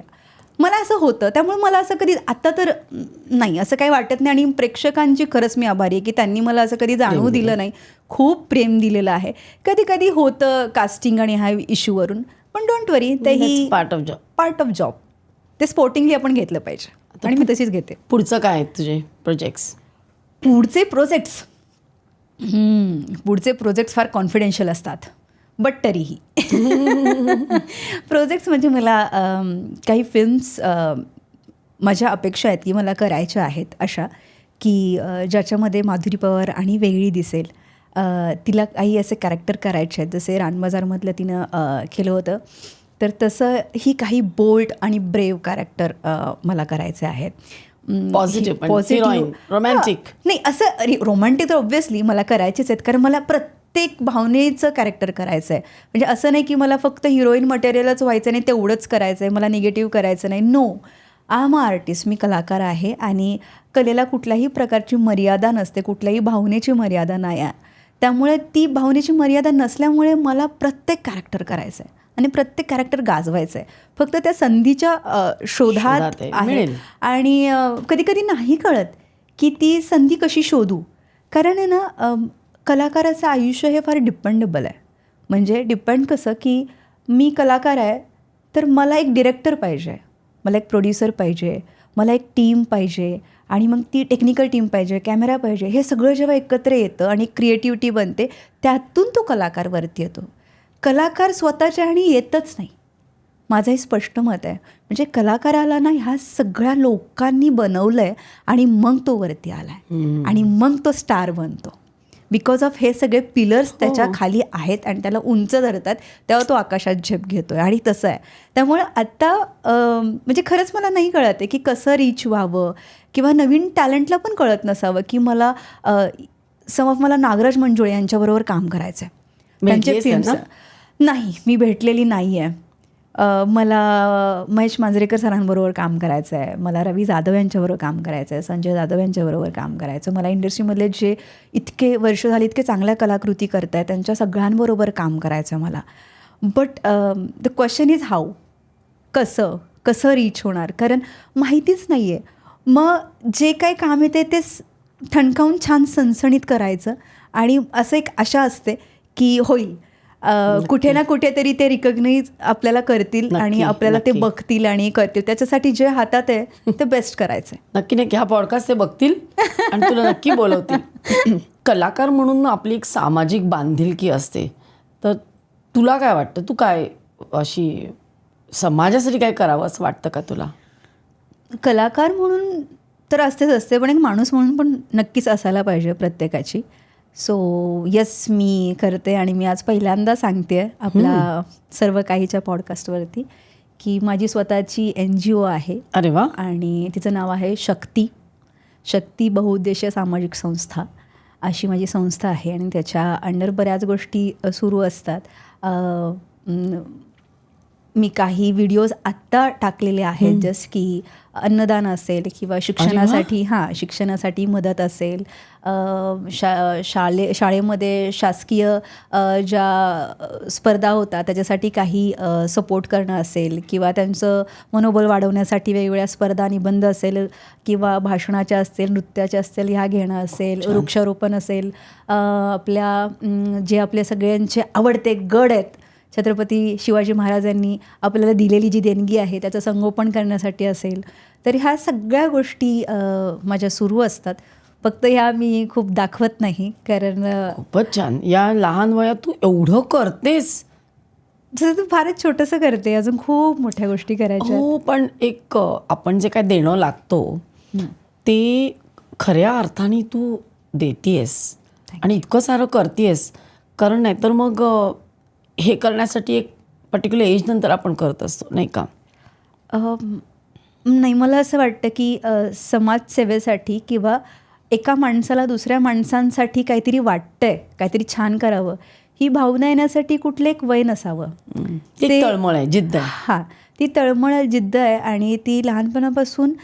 मला असं होतं. त्यामुळे मला असं कधी आत्ता तर नाही असं काही वाटत नाही. आणि प्रेक्षकांची खरंच मी आभारी आहे की त्यांनी मला असं कधी जाणवू दिलं नाही, खूप प्रेम दिलेलं आहे. कधी कधी होतं कास्टिंग आणि ह्या इश्यूवरून, पण डोंट वरी, तेही पार्ट ऑफ जॉब. ते स्पोर्टिंगली आपण घेतलं पाहिजे आणि मी तशीच घेते. पुढचं काय आहे तुझे प्रोजेक्ट्स? पुढचे प्रोजेक्ट्स फार कॉन्फिडेन्शियल असतात, बट तरीही प्रोजेक्ट्स म्हणजे मला काही फिल्म्स माझ्या अपेक्षा आहेत की मला करायच्या आहेत अशा, की ज्याच्यामध्ये माधुरी पवार आणि वेगळी दिसेल. तिला काही असे कॅरेक्टर करायचे आहेत, जसे रानबाजारमधलं तिनं केलं होतं, तर तसं ही काही बोल्ड आणि ब्रेव कॅरेक्टर मला करायचे आहेत. पॉझिटिव्ह रोमॅन्टिक नाही, असं रोमॅन्टिक तर ऑब्व्हियसली मला करायचेच आहेत, कारण मला प्रत्येक भावनेचं कॅरेक्टर करायचं आहे. म्हणजे असं नाही की मला फक्त हिरोईन मटेरियलच व्हायचं नाही, तेवढंच करायचं आहे, मला निगेटिव्ह करायचं नाही. No, I am a artist, मी कलाकार आहे. आणि कलेला कुठल्याही प्रकारची मर्यादा नसते, कुठल्याही भावनेची मर्यादा नाही आहे. त्यामुळे ती भावनेची मर्यादा नसल्यामुळे मला प्रत्येक कॅरेक्टर करायचं आहे आणि प्रत्येक कॅरेक्टर गाजवायचं आहे. फक्त त्या संधीच्या शोधात आहे. आणि कधी कधी नाही कळत की ती संधी कशी शोधू. कारण आहे ना, कलाकाराचं आयुष्य हे फार डिपेंडेबल आहे. म्हणजे डिपेंड कसं की मी कलाकार आहे तर मला एक डिरेक्टर पाहिजे, मला एक प्रोड्युसर पाहिजे, मला एक टीम पाहिजे, आणि मग ती टेक्निकल टीम पाहिजे, कॅमेरा पाहिजे. हे सगळं जेव्हा एकत्र येतं आणि क्रिएटिव्हिटी बनते, त्यातून तो कलाकार वरती येतो. कलाकार स्वतःच्या आणि येतच नाही, माझं हे स्पष्ट मत आहे. म्हणजे कलाकाराला ना ह्या सगळ्या लोकांनी बनवलं आहे आणि मग तो वरती आला आहे आणि मग तो स्टार बनतो. बिकॉज ऑफ हे सगळे पिलर्स त्याच्या खाली आहेत आणि त्याला उंच धरतात, तेव्हा तो आकाशात झेप घेतो आहे. आणि तसं आहे. त्यामुळं आत्ता म्हणजे खरंच मला नाही कळत आहे की कसं रीच व्हावं, किंवा नवीन टॅलेंटला पण कळत नसावं की मला मला नागराज मंजुळे यांच्याबरोबर काम करायचं आहे. त्यांचे फिल्म्स नाही, मी भेटलेली नाही आहे. मला महेश मांजरेकर सरांबरोबर काम करायचं आहे, मला रवी जाधव यांच्याबरोबर काम करायचं आहे, संजय जाधव यांच्याबरोबर काम करायचं. मला इंडस्ट्रीमधले जे इतके वर्ष झाली इतके चांगल्या कलाकृती करत आहेत त्यांच्या सगळ्यांबरोबर काम करायचं आहे मला. But the question is how, कसं रीच होणार, कारण माहितीच नाही आहे. मग जे काही काम येते ते ठणकावून छान सणसणीत करायचं. आणि असं एक आशा असते की होईल, कुठे ना कुठेतरी ते रिकग्नाइज आपल्याला करतील आणि आपल्याला ते बघतील आणि करतील. त्याच्यासाठी जे हातात आहे ते बेस्ट करायचं आहे. नक्की नक्की हा पॉडकास्ट ते बघतील आणि तुला नक्की बोलवतील. कलाकार म्हणून आपली एक सामाजिक बांधिलकी असते, तर तुला काय वाटतं, तू काय अशी समाजासाठी काय करावं असं वाटतं का तुला? कलाकार म्हणून तर असते, पण एक माणूस म्हणून पण नक्कीच असायला पाहिजे प्रत्येकाची. सो यस मी करते आणि मी आज पहिल्यांदा सांगते आपल्या सर्व काहीच्या पॉडकास्टवरती की माझी स्वतःची NGO आहे अरे वा. आणि तिचं नाव आहे शक्ती बहुउद्देशीय सामाजिक संस्था अशी माझी संस्था आहे आणि त्याच्या अंडर बऱ्याच गोष्टी सुरू असतात. मी काही व्हिडिओज आत्ता टाकलेले आहेत जस्ट की अन्नदान असेल किंवा शिक्षणासाठी मदत असेल, शाळेमध्ये शासकीय ज्या स्पर्धा होतात त्याच्यासाठी काही सपोर्ट करणं असेल किंवा त्यांचं मनोबल वाढवण्यासाठी वेगवेगळ्या स्पर्धा निबंध असेल किंवा भाषणाच्या असतील, नृत्याच्या असतील, ह्या घेणं असेल, वृक्षारोपण असेल, जे आपले सगळ्यांचे आवडते गड आहेत छत्रपती शिवाजी महाराजांनी आपल्याला दिलेली जी देणगी आहे त्याचं संगोपन करण्यासाठी असेल, तर ह्या सगळ्या गोष्टी माझ्या सुरू असतात. फक्त ह्या मी खूप दाखवत नाही कारण खूपच छान. या लहान वयात तू एवढं करतेस. जसं तू फारच छोटंसं करते, अजून खूप मोठ्या गोष्टी करायच्या. हो, पण एक आपण जे काय देणं लागतो ते खऱ्या अर्थाने तू देतेस आणि इतकं सारं करतेस. कारण नाहीतर मग हे करण्यासाठी एक पर्टिक्युलर एज नंतर आपण करत असतो, नाही का? नाही, मला असं वाटतं की समाजसेवेसाठी किंवा एका माणसाला दुसऱ्या माणसांसाठी काहीतरी वाटतंय, काहीतरी छान करावं, ही भावना येण्यासाठी कुठलं एक वय नसावं. ते तळमळ आहे, जिद्द आहे. हां, ती तळमळ जिद्द आहे आणि ती लहानपणापासून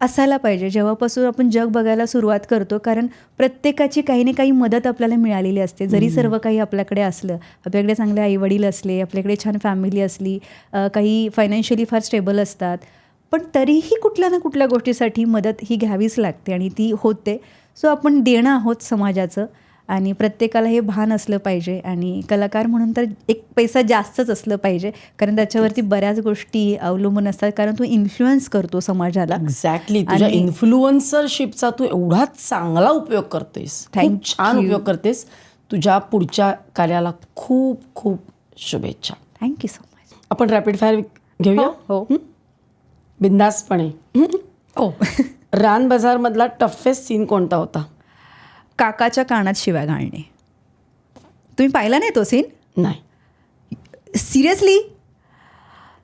असायला पाहिजे. जेव्हापासून आपण जग बघायला सुरुवात करतो, कारण प्रत्येकाची काही ना काही मदत आपल्याला मिळालेली असते. जरी सर्व काही आपल्याकडे असलं, आपल्याकडे चांगले आईवडील असले, आपल्याकडे छान फॅमिली असली, काही फायनान्शियली फार स्टेबल असतात, पण तरीही कुठल्या ना कुठल्या गोष्टीसाठी मदत ही घ्यावीच लागते आणि ती होते. सो आपण देणं आहोत समाजाचं आणि प्रत्येकाला हे भान असलं पाहिजे. आणि कलाकार म्हणून तर एक पैसा जास्तच असलं पाहिजे, कारण त्याच्यावरती बऱ्याच गोष्टी अवलंबून असतात, कारण तू इन्फ्लुएन्स करतो समाजाला. एक्झॅक्टली. तुझ्या इन्फ्लुएन्सरशिपचा तू एवढा चांगला उपयोग करतेस, खूप छान उपयोग करतेस. तुझ्या पुढच्या कार्याला खूप खूप शुभेच्छा. Thank you so much. आपण रॅपिड फायर घेऊया. हो, बिंदासपणे. हो. रान बाजारमधला टफेस्ट सीन कोणता होता? काकाच्या कानात शिव्या घालणे. तुम्ही पाहिला नाही तो सीन? नाही. सिरियसली,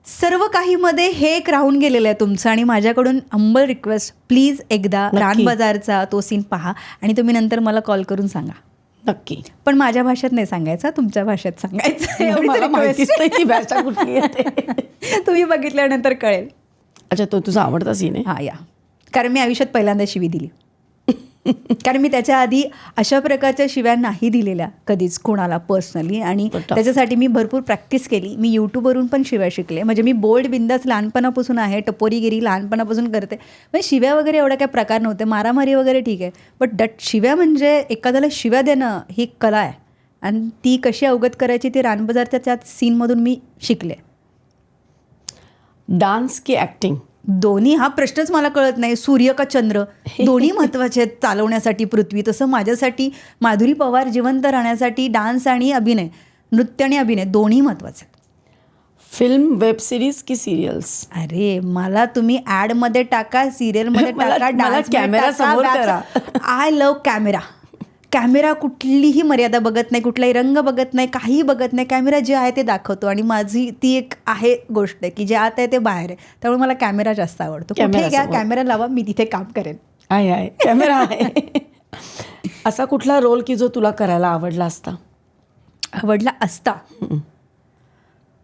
सर्व काहीमध्ये हे एक राहून गेलेलं आहे तुमचं आणि माझ्याकडून हंबल रिक्वेस्ट, प्लीज एकदा रान बाजारचा तो सीन पहा आणि तुम्ही नंतर मला कॉल करून सांगा. नक्की. पण माझ्या भाषेत नाही सांगायचा, तुमच्या भाषेत सांगायचं. मला माहितीच नाही ती भाषा कुठली येते. तुम्ही बघितल्यानंतर कळेल. अच्छा, तो तुझा आवडता सीन आहे? हां, या. कारण मी आयुष्यात पहिल्यांदा शिवी दिली. कारण मी त्याच्या आधी अशा प्रकारच्या शिव्या नाही दिलेल्या कधीच कोणाला पर्सनली, आणि त्याच्यासाठी मी भरपूर प्रॅक्टिस केली. मी यूट्यूबवरून पण शिव्या शिकले. म्हणजे मी बोल्ड बिंदास लहानपणापासून आहे, टपोरीगिरी लहानपणापासून करते. म्हणजे शिव्या वगैरे एवढा काही प्रकार नव्हते, मारामारी वगैरे ठीक आहे, बट शिव्या म्हणजे एखाद्याला शिव्या देणं ही कला आहे आणि ती कशी अवगत करायची ती रानबाजारच्या त्या सीनमधून मी शिकले. डान्स की ॲक्टिंग? दोन्ही. हा प्रश्नच मला कळत नाही. सूर्य का चंद्र, दोन्ही महत्त्वाचे आहेत चालवण्यासाठी पृथ्वी. तसं माझ्यासाठी माधुरी पवार जिवंत राहण्यासाठी डान्स आणि अभिनय, नृत्य आणि अभिनय दोन्ही महत्त्वाचे आहेत. फिल्म, वेब सिरीज की सिरियल्स? अरे, मला तुम्ही ॲडमध्ये टाका, सिरियलमध्ये टाका, डान्स, कॅमेरा समोर करा. I love camera. कॅमेरा कुठलीही मर्यादा बघत नाही, कुठलाही रंग बघत नाही, काहीही बघत नाही. कॅमेरा जे आहे ते दाखवतो आणि माझी ती एक आहे गोष्ट की जे आत आहे ते बाहेर आहे. त्यामुळे मला कॅमेरा जास्त आवडतो. कुठे घ्या, कॅमेरा लावा, मी तिथे काम करेन. आहे कॅमेरा आहे. असा कुठला रोल की जो तुला करायला आवडला असता?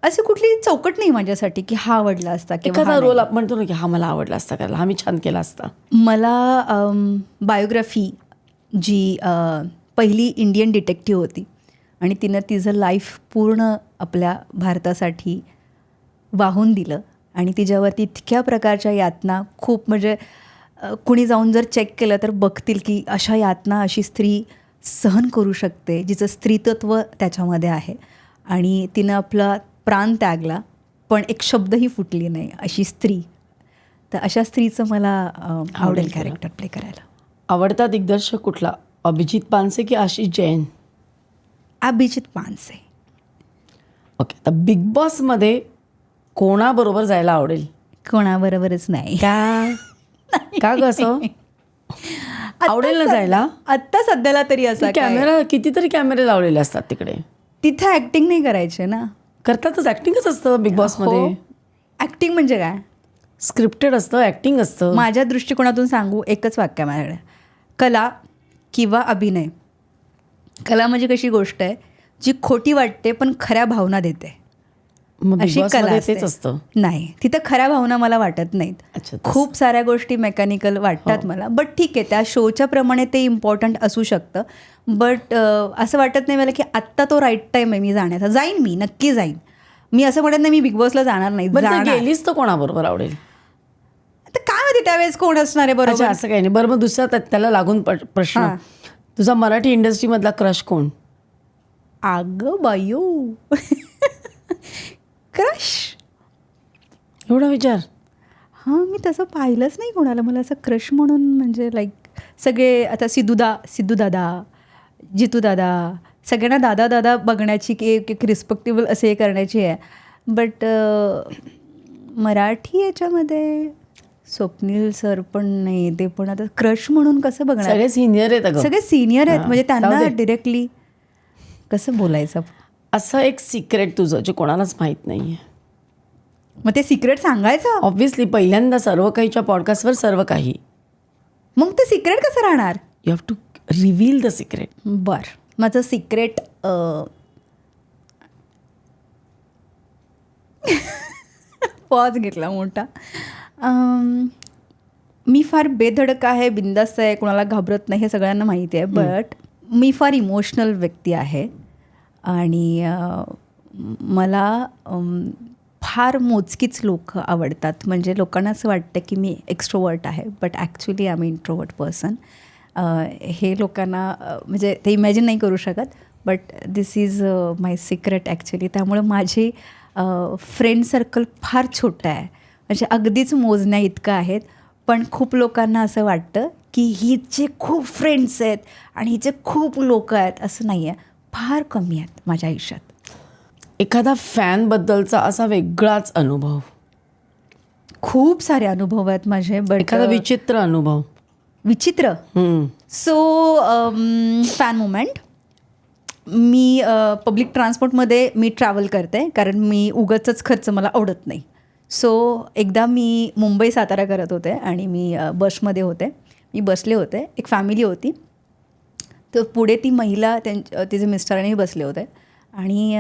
अशी कुठली चौकट नाही माझ्यासाठी की हा आवडला असता. एखादा रोल आपण म्हणतो ना की हा मला आवडला असता करायला, हा मी छान केला असता. मला बायोग्राफी, जी पहिली इंडियन डिटेक्टिव्ह होती आणि तिनं तिचं लाईफ पूर्ण आपल्या भारतासाठी वाहून दिलं आणि तिच्यावरती इतक्या प्रकारच्या यातना, खूप म्हणजे कुणी जाऊन जर चेक केलं तर बघतील की अशा यातना अशी स्त्री सहन करू शकते, जिचं स्त्रीतत्व त्याच्यामध्ये आहे. आणि तिनं आपला प्राण त्यागला पण एक शब्दही फुटली नाही, अशी स्त्री. तर अशा स्त्रीचं मला आवडेल कॅरेक्टर प्ले करायला. आवडता दिग्दर्शक कुठला? अभिजित पानसे की आशिष जैन? अभिजित पानसे. ओके. तर बिग बॉसमध्ये कोणाबरोबर जायला आवडेल? कोणाबरोबरच नाही. का कसं? आवडेल ना जायला? आत्ता सध्याला तरी असा काय कॅमेरा, कितीतरी कॅमेरे लावलेले असतात तिकडे. तिथे ऍक्टिंग नाही करायचे ना. करतातच, ऍक्टिंगच असतं बिग बॉसमध्ये. ऍक्टिंग म्हणजे काय? स्क्रिप्टेड असतं, ऍक्टिंग असतं. माझ्या दृष्टिकोनातून सांगू, एकच वाक्य माझ्याकडे, कला किंवा अभिनय. कला म्हणजे कशी गोष्ट आहे जी खोटी वाटते पण खऱ्या भावना देते, मग बिग अशी कला बॉसमध्ये असते. तेच असतं. नाही, तिथं खऱ्या भावना मला वाटत नाहीत. अच्छा, खूप साऱ्या गोष्टी मेकॅनिकल वाटतात मला. बट ठीक आहे, त्या शोच्या प्रमाणे ते इम्पॉर्टंट असू शकतं. बट असं वाटत नाही मला की आत्ता तो राईट टाईम आहे मी जाण्याचा. जाईन, मी नक्की जाईन. मी असं म्हणत नाही मी बिग बॉसला जाणार नाही. बरं, जर जाणार. गेलीच तर कोणाबरोबर आवडेल? आता काय माहिती त्यावेळेस कोण असणार आहे. अच्छा, बरोबर. असं काही नाही. बरं, मग दुसरा त्याला लागून प्रश्न, हां. तुझा मराठी इंडस्ट्रीमधला क्रश कोण? अगं बायो क्रश, एवढा विचार. हां, मी तसं पाहिलंच नाही कोणाला. मला असं क्रश म्हणून म्हणजे लाईक सगळे आता सिद्धू दादा, जितू दादा, सगळ्यांना दादा दादा बघण्याची की एक रिस्पेक्टेबल असे हे करण्याची आहे. बट मराठी याच्यामध्ये स्वप्नील सर पण नाही, ते पण आता क्रश म्हणून कसं बघणार. सगळे सिनियर आहेत अगं. सगळे सिनियर आहेत, हां, म्हणजे त्यांना जाऊ दे. डिरेक्टली कसं बोलायचं. असं एक सिक्रेट तुझं जे कोणालाच माहीत नाहीये. मग ते सिक्रेट सांगायचं. ऑब्व्हियसली पहिल्यांदा सर्व काहीच्या पॉडकास्टवर सर्व काही. मग ते सिक्रेट कसं राहणार? You have to reveal the secret. बरं, माझं सिक्रेट पॉज घेतला मोठा. मी फार बेधडक आहे, बिंदास्त आहे, कोणाला घाबरत नाही, हे सगळ्यांना माहिती आहे. बट मी फार इमोशनल व्यक्ती आहे आणि मला फार मोजकीच लोक आवडतात. म्हणजे लोकांना असं वाटतं की मी एक्स्ट्रोवर्ट आहे, but actually I am introvert person. हे लोकांना म्हणजे ते इमॅजिन नाही करू शकत, but this is my secret actually. त्यामुळे माझी फ्रेंड सर्कल फार छोटं आहे, म्हणजे अगदीच मोजण्या इतकं आहेत. पण खूप लोकांना असं वाटतं की हिचे खूप फ्रेंड्स आहेत आणि हिचे खूप लोक आहेत. असं नाही आहे, फार कमी आहेत माझ्या आयुष्यात. एखादा फॅनबद्दलचा असा वेगळाच अनुभव? खूप सारे अनुभव आहेत माझे. बट एखादा विचित्र अनुभव? विचित्र, सो फॅन मुमेंट. मी पब्लिक ट्रान्सपोर्टमध्ये मी ट्रॅव्हल करते कारण मी उगाचच खर्च मला आवडत नाही. सो एकदा मी मुंबई सातारा करत होते आणि मी बसमध्ये होते. मी बसले होते, एक फॅमिली होती. तर पुढे ती महिला तिचे मिस्टरांनी बसले होते आणि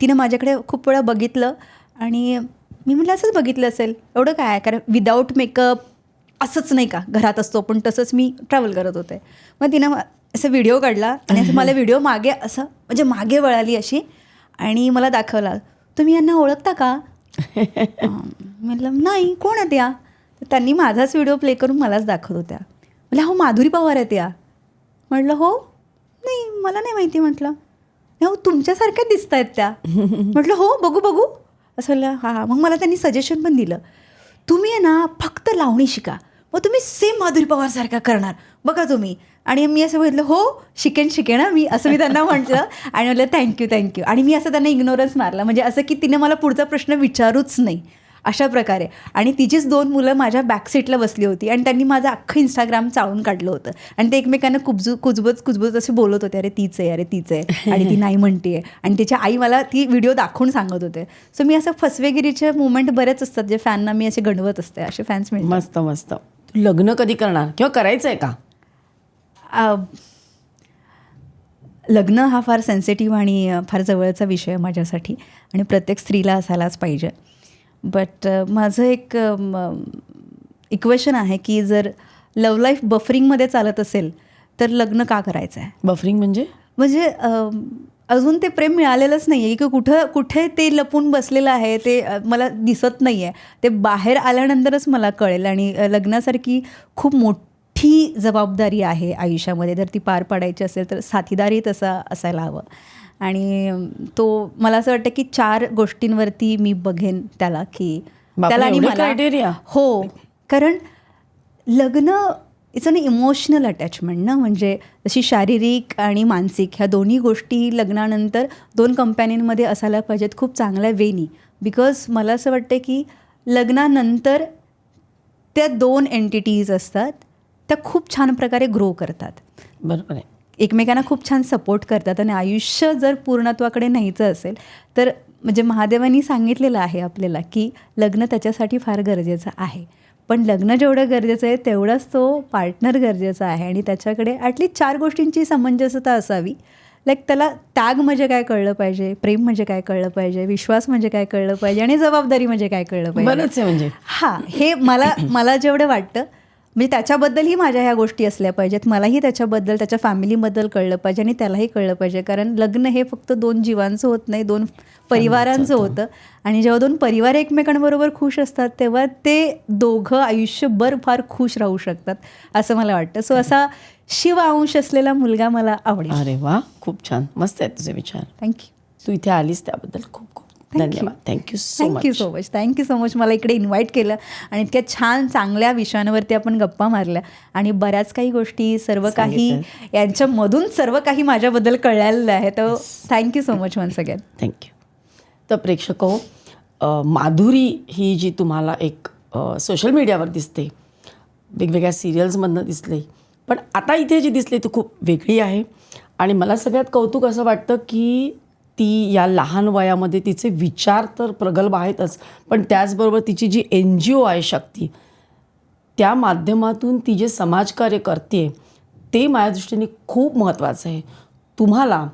तिनं माझ्याकडे खूप वेळा बघितलं आणि मी म्हटलं असंच बघितलं असेल, एवढं काय आहे, कारण विदाऊट मेकअप असंच नाही का घरात असतो, पण तसंच मी ट्रॅव्हल करत होते. मग तिनं असं व्हिडिओ काढला आणि असं मला व्हिडिओ मागे असं म्हणजे मागे वळाली अशी आणि मला दाखवला, तुम्ही यांना ओळखता का? म्हटलं नाही, कोण आहेत या? तर त्यांनी माझाच व्हिडिओ प्ले करून मलाच दाखवत होत्या. म्हटलं हो माधुरी पवार आहेत या. म्हटलं हो, नाही मला नाही माहिती. म्हटलं हो तुमच्यासारख्या दिसत आहेत त्या. म्हटलं हो बघू बघू असं म्हणलं. हां, मग मला त्यांनी सजेशन पण दिलं, तुम्ही आहे ना फक्त लावणी शिका, मग तुम्ही सेम माधुरी पवारसारखा करणार बघा तुम्ही. आणि मी असं बघितलं, हो शिकेन ना मी, असं मी त्यांना म्हटलं आणि म्हटलं थँक्यू. आणि मी असं त्यांना इग्नोरन्स मारला, म्हणजे असं की तिने मला पुढचा प्रश्न विचारूच नाही अशा प्रकारे. आणि तिचीच 2 मुलं माझ्या बॅकसीटला बसली होती आणि त्यांनी माझं अख्खं इंस्टाग्राम चाळून काढलं होतं आणि ते एकमेकांना कुजबत असे बोलत होते, अरे तीच आहे आणि ती नाही म्हणते आहे. आणि त्याची आई मला ती व्हिडिओ दाखवून सांगत होते. सो मी असं फसवेगिरीचे मुवमेंट बरेच असतात जे फॅनना मी असे गणवत असते, असे फॅन्स मिळतात. मस्त मस्त. तू लग्न कधी करणार किंवा करायचं आहे का? लग्न हा फार सेन्सिटिव्ह आणि फार जवळचा विषय आहे माझ्यासाठी आणि प्रत्येक स्त्रीला असायलाच पाहिजे. बट माझं एक इक्वेशन आहे की जर लव्ह लाईफ बफरिंगमध्ये चालत असेल तर लग्न का करायचं आहे? बफरिंग म्हणजे अजून ते प्रेम मिळालेलंच नाही आहे की कुठे ते लपून बसलेलं आहे, ते मला दिसत नाही आहे. ते बाहेर आल्यानंतरच मला कळेल. आणि लग्नासारखी खूप मोठी जबाबदारी आहे आयुष्यामध्ये, जर ती पार पाडायची असेल तर साथीदारही तसा असायला हवं. आणि तो मला असं वाटतं की 4 गोष्टींवरती मी बघेन त्याला, की त्याला आणि मला क्रायटेरिया. हो, कारण लग्न इट्स अन इमोशनल अटॅचमेंट ना, म्हणजे जशी शारीरिक आणि मानसिक ह्या दोन्ही गोष्टी लग्नानंतर 2 कंपॅनियनमध्ये असायला पाहिजेत खूप चांगल्या वेनी. बिकॉज मला असं वाटतं की लग्नानंतर त्या 2 एंटिटीज असतात त्या खूप छान प्रकारे ग्रो करतात, बरोबर आहे. एकमेकांना खूप छान सपोर्ट करतात. आणि आयुष्य जर पूर्णत्वाकडे न्यायचं असेल तर म्हणजे महादेवांनी सांगितलेलं आहे आपल्याला की लग्न त्याच्यासाठी फार गरजेचं आहे, पण लग्न जेवढं गरजेचं आहे तेवढाच तो पार्टनर गरजेचा आहे. आणि त्याच्याकडे ॲटलीस्ट 4 गोष्टींची समंजसता असावी. लाईक त्याला त्याग म्हणजे काय कळलं पाहिजे, प्रेम म्हणजे काय कळलं पाहिजे, विश्वास म्हणजे काय कळलं पाहिजे, आणि जबाबदारी म्हणजे काय कळलं पाहिजे. बरंच आहे म्हणजे. हां, हे मला जेवढं वाटतं म्हणजे त्याच्याबद्दलही माझ्या ह्या गोष्टी असल्या पाहिजेत. मलाही त्याच्याबद्दल, त्याच्या फॅमिलीबद्दल कळलं पाहिजे आणि त्यालाही कळलं पाहिजे. कारण लग्न हे फक्त 2 जीवांचं होत नाही, 2 परिवारांचं होतं. आणि जेव्हा 2 परिवार एकमेकांबरोबर खुश असतात तेव्हा ते दोघं आयुष्यभर फार खुश राहू शकतात असं मला वाटतं. सो असा शिव अंश असलेला मुलगा मला आवडेल. अरे वा, खूप छान, मस्त आहे तुझे विचार. थँक्यू. तू इथे आलीस त्याबद्दल खूप खूप धन्यवाद. Thank you so thank you so much. Thank you so much मला इकडे इन्व्हाइट केलं आणि इतक्या छान चांगल्या विषयांवरती आपण गप्पा मारल्या आणि बऱ्याच काही गोष्टी सर्व काही यांच्यामधून सर्व काही माझ्याबद्दल कळलेलं आहे. तर thank you so much once again. Thank you. तर प्रेक्षको, माधुरी ही जी तुम्हाला एक सोशल मीडियावर दिसते, वेगवेगळ्या सिरियल्समधनं दिसले, पण आता इथे जी दिसली ती खूप वेगळी आहे. आणि मला सगळ्यात कौतुक असं वाटतं की ती या लहान वयामध्ये तिचे विचार तर प्रगल्भ आहेतच, पण त्याचबरोबर तिची जी NGO आहे शक्ती, त्या माध्यमातून ती जे समाजकार्य करते ते माझ्या दृष्टीने खूप महत्त्वाचं आहे. तुम्हाला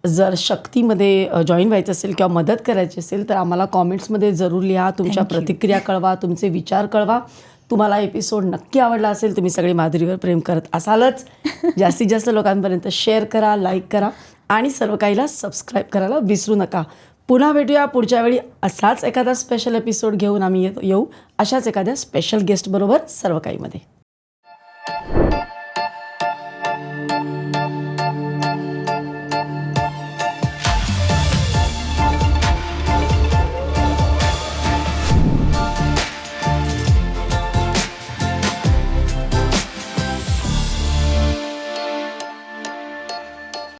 जर शक्तीमध्ये जॉईन व्हायचं असेल किंवा मदत करायची असेल तर आम्हाला कॉमेंट्समध्ये जरूर लिहा, तुमच्या प्रतिक्रिया कळवा, तुमचे विचार कळवा. तुम्हाला एपिसोड नक्की आवडला असेल, तुम्ही सगळे माधुरीवर प्रेम करत असालच, जास्तीत जास्त लोकांपर्यंत शेअर करा, लाईक करा आणि सर्व काहीला सबस्क्राईब करायला विसरू नका. पुन्हा भेटूया पुढच्या वेळी असाच एखादा स्पेशल एपिसोड घेऊन आम्ही येऊ, अशाच एखाद्या स्पेशल गेस्टबरोबर सर्व काहीमध्ये.